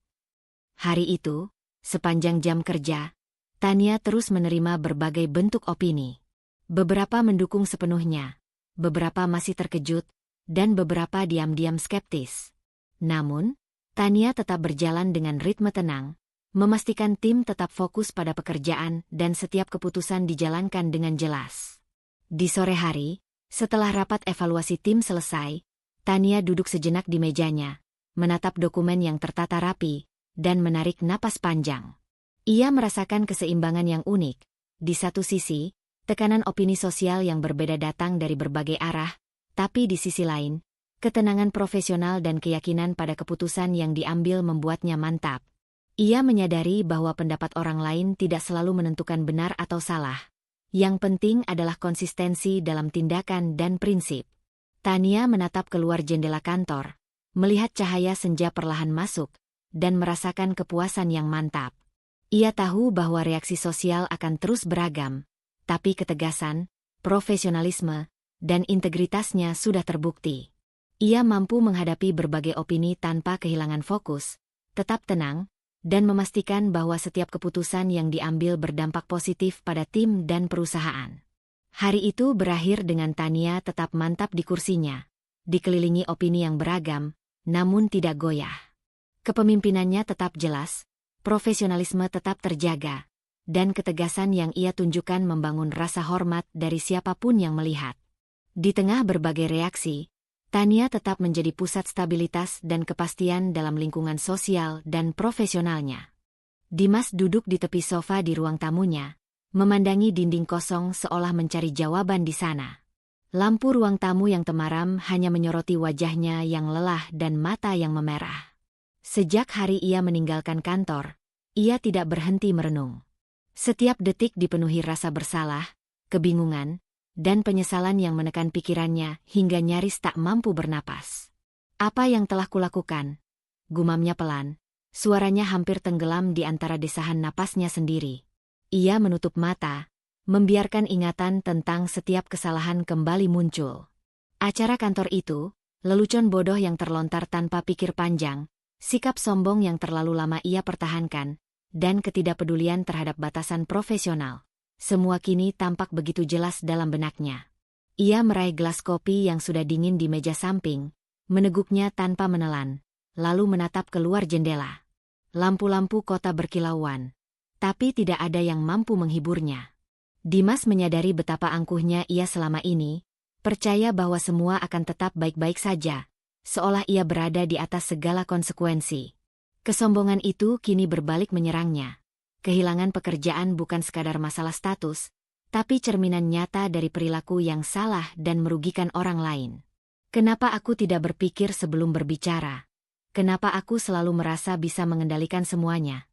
Hari itu, sepanjang jam kerja, Tania terus menerima berbagai bentuk opini. Beberapa mendukung sepenuhnya, beberapa masih terkejut, dan beberapa diam-diam skeptis. Namun, Tania tetap berjalan dengan ritme tenang, memastikan tim tetap fokus pada pekerjaan dan setiap keputusan dijalankan dengan jelas. Di sore hari, setelah rapat evaluasi tim selesai, Tania duduk sejenak di mejanya, menatap dokumen yang tertata rapi, dan menarik napas panjang. Ia merasakan keseimbangan yang unik. Di satu sisi, tekanan opini sosial yang berbeda datang dari berbagai arah, tapi di sisi lain, ketenangan profesional dan keyakinan pada keputusan yang diambil membuatnya mantap. Ia menyadari bahwa pendapat orang lain tidak selalu menentukan benar atau salah. Yang penting adalah konsistensi dalam tindakan dan prinsip. Tania menatap keluar jendela kantor, melihat cahaya senja perlahan masuk, dan merasakan kepuasan yang mantap. Ia tahu bahwa reaksi sosial akan terus beragam, tapi ketegasan, profesionalisme, dan integritasnya sudah terbukti. Ia mampu menghadapi berbagai opini tanpa kehilangan fokus, tetap tenang, dan memastikan bahwa setiap keputusan yang diambil berdampak positif pada tim dan perusahaan. Hari itu berakhir dengan Tania tetap mantap di kursinya, dikelilingi opini yang beragam, namun tidak goyah. Kepemimpinannya tetap jelas, profesionalisme tetap terjaga, dan ketegasan yang ia tunjukkan membangun rasa hormat dari siapapun yang melihat. Di tengah berbagai reaksi, Tania tetap menjadi pusat stabilitas dan kepastian dalam lingkungan sosial dan profesionalnya. Dimas duduk di tepi sofa di ruang tamunya, memandangi dinding kosong seolah mencari jawaban di sana. Lampu ruang tamu yang temaram hanya menyoroti wajahnya yang lelah dan mata yang memerah. Sejak hari ia meninggalkan kantor, ia tidak berhenti merenung. Setiap detik dipenuhi rasa bersalah, kebingungan, dan penyesalan yang menekan pikirannya hingga nyaris tak mampu bernapas. Apa yang telah kulakukan? Gumamnya pelan, suaranya hampir tenggelam di antara desahan napasnya sendiri. Ia menutup mata, membiarkan ingatan tentang setiap kesalahan kembali muncul. Acara kantor itu, lelucon bodoh yang terlontar tanpa pikir panjang, sikap sombong yang terlalu lama ia pertahankan, dan ketidakpedulian terhadap batasan profesional. Semua kini tampak begitu jelas dalam benaknya. Ia meraih gelas kopi yang sudah dingin di meja samping, meneguknya tanpa menelan, lalu menatap keluar jendela. Lampu-lampu kota berkilauan, tapi tidak ada yang mampu menghiburnya. Dimas menyadari betapa angkuhnya ia selama ini, percaya bahwa semua akan tetap baik-baik saja, seolah ia berada di atas segala konsekuensi. Kesombongan itu kini berbalik menyerangnya. Kehilangan pekerjaan bukan sekadar masalah status, tapi cerminan nyata dari perilaku yang salah dan merugikan orang lain. Kenapa aku tidak berpikir sebelum berbicara? Kenapa aku selalu merasa bisa mengendalikan semuanya?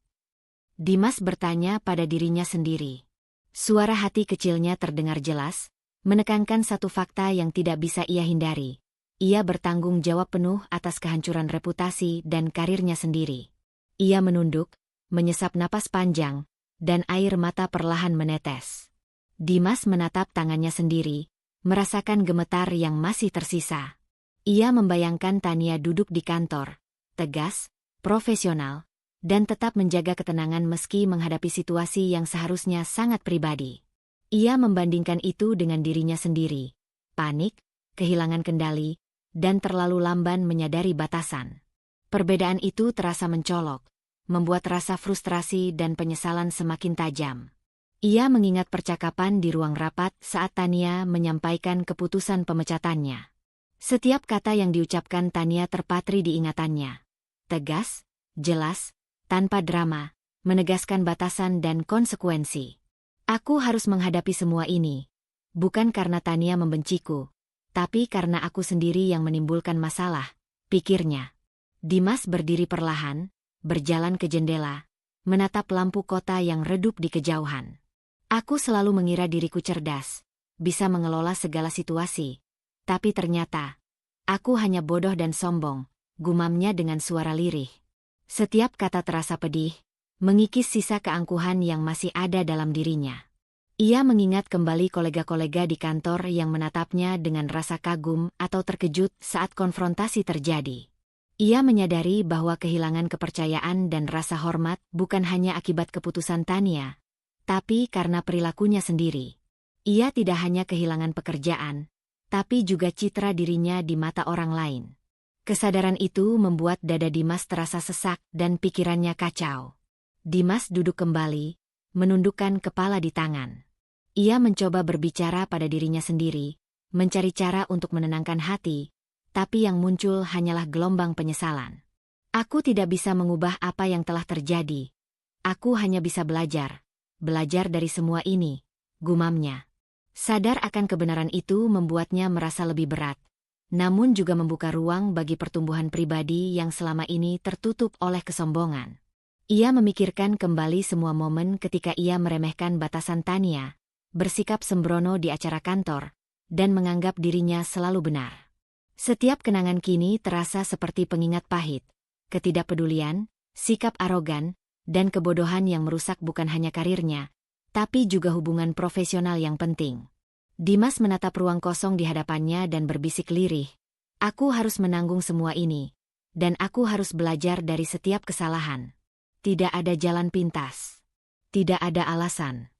Dimas bertanya pada dirinya sendiri. Suara hati kecilnya terdengar jelas, menekankan satu fakta yang tidak bisa ia hindari. Ia bertanggung jawab penuh atas kehancuran reputasi dan karirnya sendiri. Ia menunduk, menyesap napas panjang, dan air mata perlahan menetes. Dimas menatap tangannya sendiri, merasakan gemetar yang masih tersisa. Ia membayangkan Tania duduk di kantor, tegas, profesional, dan tetap menjaga ketenangan meski menghadapi situasi yang seharusnya sangat pribadi. Ia membandingkan itu dengan dirinya sendiri, panik, kehilangan kendali, dan terlalu lamban menyadari batasan. Perbedaan itu terasa mencolok, membuat rasa frustrasi dan penyesalan semakin tajam. Ia mengingat percakapan di ruang rapat saat Tania menyampaikan keputusan pemecatannya. Setiap kata yang diucapkan Tania terpatri di ingatannya. Tegas, jelas, tanpa drama, menegaskan batasan dan konsekuensi. Aku harus menghadapi semua ini, bukan karena Tania membenciku, tapi karena aku sendiri yang menimbulkan masalah, pikirnya. Dimas berdiri perlahan, berjalan ke jendela, menatap lampu kota yang redup di kejauhan. Aku selalu mengira diriku cerdas, bisa mengelola segala situasi. Tapi ternyata, aku hanya bodoh dan sombong, gumamnya dengan suara lirih. Setiap kata terasa pedih, mengikis sisa keangkuhan yang masih ada dalam dirinya. Ia mengingat kembali kolega-kolega di kantor yang menatapnya dengan rasa kagum atau terkejut saat konfrontasi terjadi. Ia menyadari bahwa kehilangan kepercayaan dan rasa hormat bukan hanya akibat keputusan Tania, tapi karena perilakunya sendiri. Ia tidak hanya kehilangan pekerjaan, tapi juga citra dirinya di mata orang lain. Kesadaran itu membuat dada Dimas terasa sesak dan pikirannya kacau. Dimas duduk kembali, menundukkan kepala di tangan. Ia mencoba berbicara pada dirinya sendiri, mencari cara untuk menenangkan hati, tapi yang muncul hanyalah gelombang penyesalan. Aku tidak bisa mengubah apa yang telah terjadi. Aku hanya bisa belajar dari semua ini, gumamnya. Sadar akan kebenaran itu membuatnya merasa lebih berat, namun juga membuka ruang bagi pertumbuhan pribadi yang selama ini tertutup oleh kesombongan. Ia memikirkan kembali semua momen ketika ia meremehkan batasan Tania, bersikap sembrono di acara kantor, dan menganggap dirinya selalu benar. Setiap kenangan kini terasa seperti pengingat pahit, ketidakpedulian, sikap arogan, dan kebodohan yang merusak bukan hanya karirnya, tapi juga hubungan profesional yang penting. Dimas menatap ruang kosong di hadapannya dan berbisik lirih, "Aku harus menanggung semua ini, dan aku harus belajar dari setiap kesalahan. Tidak ada jalan pintas. Tidak ada alasan."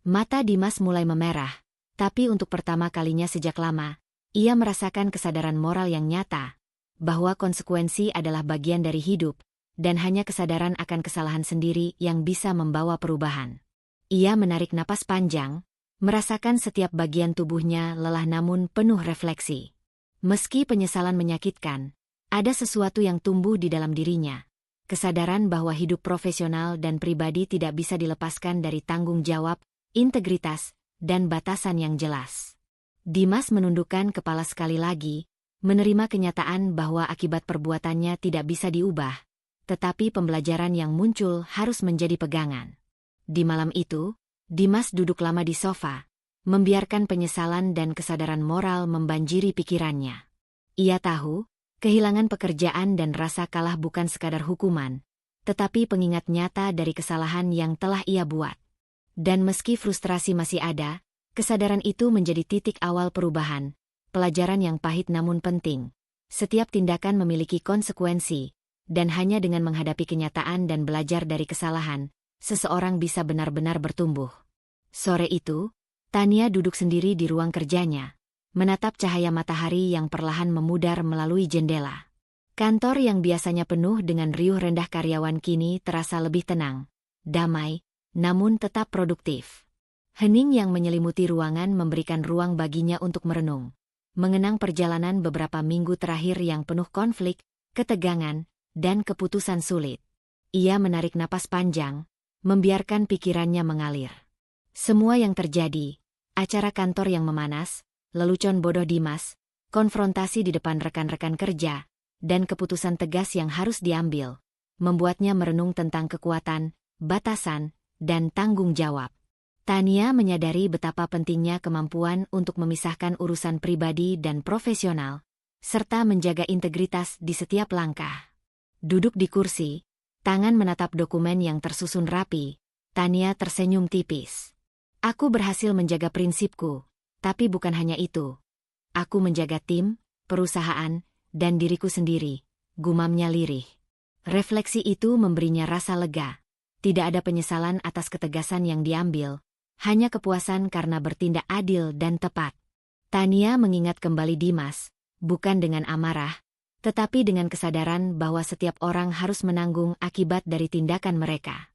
Mata Dimas mulai memerah, tapi untuk pertama kalinya sejak lama, ia merasakan kesadaran moral yang nyata, bahwa konsekuensi adalah bagian dari hidup, dan hanya kesadaran akan kesalahan sendiri yang bisa membawa perubahan. Ia menarik napas panjang, merasakan setiap bagian tubuhnya lelah namun penuh refleksi. Meski penyesalan menyakitkan, ada sesuatu yang tumbuh di dalam dirinya. Kesadaran bahwa hidup profesional dan pribadi tidak bisa dilepaskan dari tanggung jawab, integritas, dan batasan yang jelas. Dimas menundukkan kepala sekali lagi, menerima kenyataan bahwa akibat perbuatannya tidak bisa diubah, tetapi pembelajaran yang muncul harus menjadi pegangan. Di malam itu, Dimas duduk lama di sofa, membiarkan penyesalan dan kesadaran moral membanjiri pikirannya. Ia tahu, kehilangan pekerjaan dan rasa kalah bukan sekadar hukuman, tetapi pengingat nyata dari kesalahan yang telah ia buat. Dan meski frustrasi masih ada, kesadaran itu menjadi titik awal perubahan, pelajaran yang pahit namun penting. Setiap tindakan memiliki konsekuensi, dan hanya dengan menghadapi kenyataan dan belajar dari kesalahan, seseorang bisa benar-benar bertumbuh. Sore itu, Tania duduk sendiri di ruang kerjanya, menatap cahaya matahari yang perlahan memudar melalui jendela. Kantor yang biasanya penuh dengan riuh rendah karyawan kini terasa lebih tenang, damai, namun tetap produktif. Hening yang menyelimuti ruangan memberikan ruang baginya untuk merenung, mengenang perjalanan beberapa minggu terakhir yang penuh konflik, ketegangan, dan keputusan sulit. Ia menarik napas panjang, membiarkan pikirannya mengalir. Semua yang terjadi, acara kantor yang memanas, lelucon bodoh Dimas, konfrontasi di depan rekan-rekan kerja, dan keputusan tegas yang harus diambil, membuatnya merenung tentang kekuatan, batasan, dan tanggung jawab. Tania menyadari betapa pentingnya kemampuan untuk memisahkan urusan pribadi dan profesional, serta menjaga integritas di setiap langkah. Duduk di kursi, tangan menatap dokumen yang tersusun rapi, Tania tersenyum tipis. "Aku berhasil menjaga prinsipku, tapi bukan hanya itu. Aku menjaga tim, perusahaan, dan diriku sendiri," gumamnya lirih. Refleksi itu memberinya rasa lega. Tidak ada penyesalan atas ketegasan yang diambil, hanya kepuasan karena bertindak adil dan tepat. Tania mengingat kembali Dimas, bukan dengan amarah, tetapi dengan kesadaran bahwa setiap orang harus menanggung akibat dari tindakan mereka.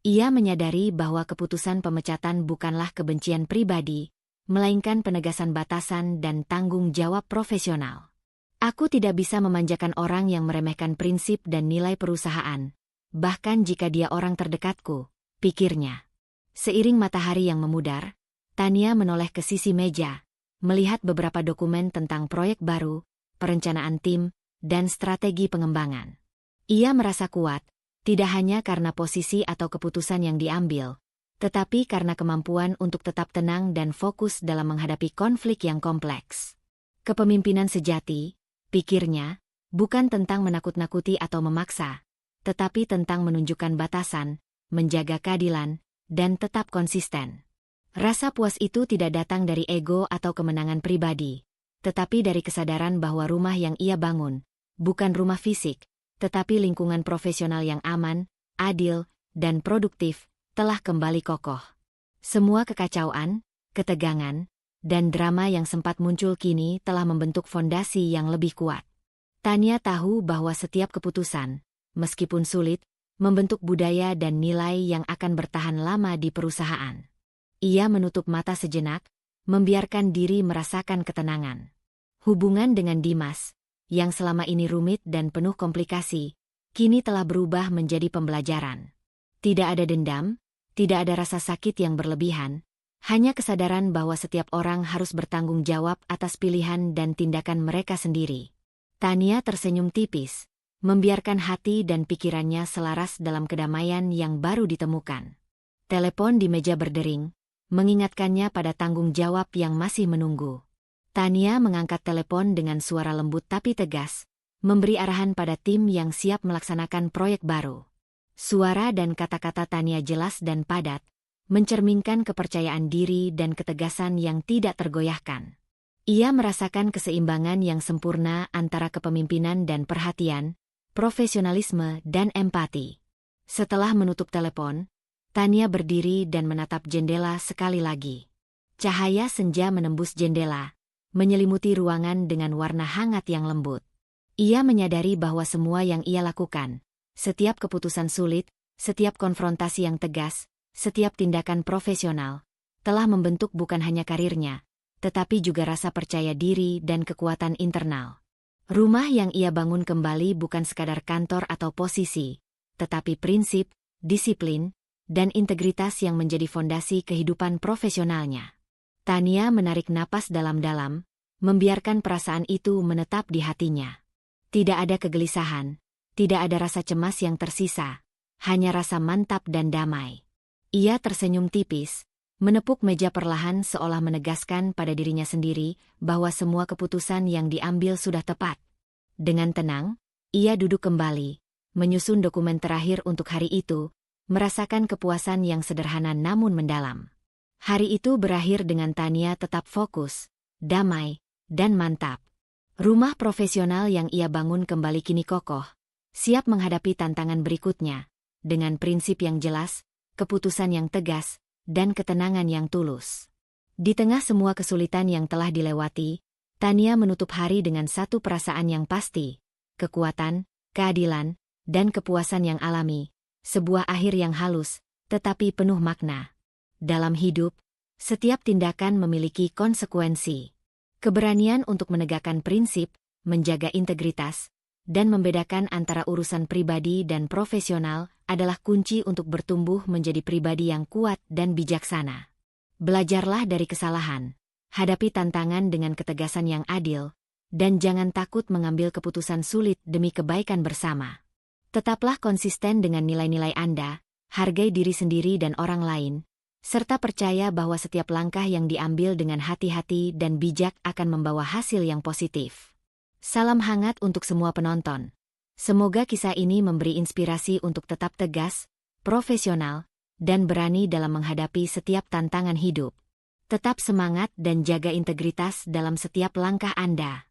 Ia menyadari bahwa keputusan pemecatan bukanlah kebencian pribadi, melainkan penegasan batasan dan tanggung jawab profesional. "Aku tidak bisa memanjakan orang yang meremehkan prinsip dan nilai perusahaan, bahkan jika dia orang terdekatku," pikirnya. Seiring matahari yang memudar, Tania menoleh ke sisi meja, melihat beberapa dokumen tentang proyek baru, perencanaan tim, dan strategi pengembangan. Ia merasa kuat, tidak hanya karena posisi atau keputusan yang diambil, tetapi karena kemampuan untuk tetap tenang dan fokus dalam menghadapi konflik yang kompleks. Kepemimpinan sejati, pikirnya, bukan tentang menakut-nakuti atau memaksa, tetapi tentang menunjukkan batasan, menjaga keadilan, dan tetap konsisten. Rasa puas itu tidak datang dari ego atau kemenangan pribadi, tetapi dari kesadaran bahwa rumah yang ia bangun, bukan rumah fisik, tetapi lingkungan profesional yang aman, adil, dan produktif, telah kembali kokoh. Semua kekacauan, ketegangan, dan drama yang sempat muncul kini telah membentuk fondasi yang lebih kuat. Tania tahu bahwa setiap keputusan, meskipun sulit, membentuk budaya dan nilai yang akan bertahan lama di perusahaan. Ia menutup mata sejenak, membiarkan diri merasakan ketenangan. Hubungan dengan Dimas, yang selama ini rumit dan penuh komplikasi, kini telah berubah menjadi pembelajaran. Tidak ada dendam, tidak ada rasa sakit yang berlebihan, hanya kesadaran bahwa setiap orang harus bertanggung jawab atas pilihan dan tindakan mereka sendiri. Tania tersenyum tipis, membiarkan hati dan pikirannya selaras dalam kedamaian yang baru ditemukan. Telepon di meja berdering, mengingatkannya pada tanggung jawab yang masih menunggu. Tania mengangkat telepon dengan suara lembut tapi tegas, memberi arahan pada tim yang siap melaksanakan proyek baru. Suara dan kata-kata Tania jelas dan padat, mencerminkan kepercayaan diri dan ketegasan yang tidak tergoyahkan. Ia merasakan keseimbangan yang sempurna antara kepemimpinan dan perhatian, profesionalisme dan empati. Setelah menutup telepon, Tania berdiri dan menatap jendela sekali lagi. Cahaya senja menembus jendela, menyelimuti ruangan dengan warna hangat yang lembut. Ia menyadari bahwa semua yang ia lakukan, setiap keputusan sulit, setiap konfrontasi yang tegas, setiap tindakan profesional, telah membentuk bukan hanya karirnya, tetapi juga rasa percaya diri dan kekuatan internal. Rumah yang ia bangun kembali bukan sekadar kantor atau posisi, tetapi prinsip, disiplin, dan integritas yang menjadi fondasi kehidupan profesionalnya. Tania menarik napas dalam-dalam, membiarkan perasaan itu menetap di hatinya. Tidak ada kegelisahan, tidak ada rasa cemas yang tersisa, hanya rasa mantap dan damai. Ia tersenyum tipis, menepuk meja perlahan seolah menegaskan pada dirinya sendiri bahwa semua keputusan yang diambil sudah tepat. Dengan tenang, ia duduk kembali, menyusun dokumen terakhir untuk hari itu, merasakan kepuasan yang sederhana namun mendalam. Hari itu berakhir dengan Tania tetap fokus, damai, dan mantap. Rumah profesional yang ia bangun kembali kini kokoh, siap menghadapi tantangan berikutnya, dengan prinsip yang jelas, keputusan yang tegas, dan ketenangan yang tulus. Di tengah semua kesulitan yang telah dilewati, Tania menutup hari dengan satu perasaan yang pasti, kekuatan, keadilan, dan kepuasan yang alami, sebuah akhir yang halus, tetapi penuh makna. Dalam hidup, setiap tindakan memiliki konsekuensi. Keberanian untuk menegakkan prinsip, menjaga integritas, dan membedakan antara urusan pribadi dan profesional adalah kunci untuk bertumbuh menjadi pribadi yang kuat dan bijaksana. Belajarlah dari kesalahan, hadapi tantangan dengan ketegasan yang adil, dan jangan takut mengambil keputusan sulit demi kebaikan bersama. Tetaplah konsisten dengan nilai-nilai Anda, hargai diri sendiri dan orang lain, serta percaya bahwa setiap langkah yang diambil dengan hati-hati dan bijak akan membawa hasil yang positif. Salam hangat untuk semua penonton. Semoga kisah ini memberi inspirasi untuk tetap tegas, profesional, dan berani dalam menghadapi setiap tantangan hidup. Tetap semangat dan jaga integritas dalam setiap langkah Anda.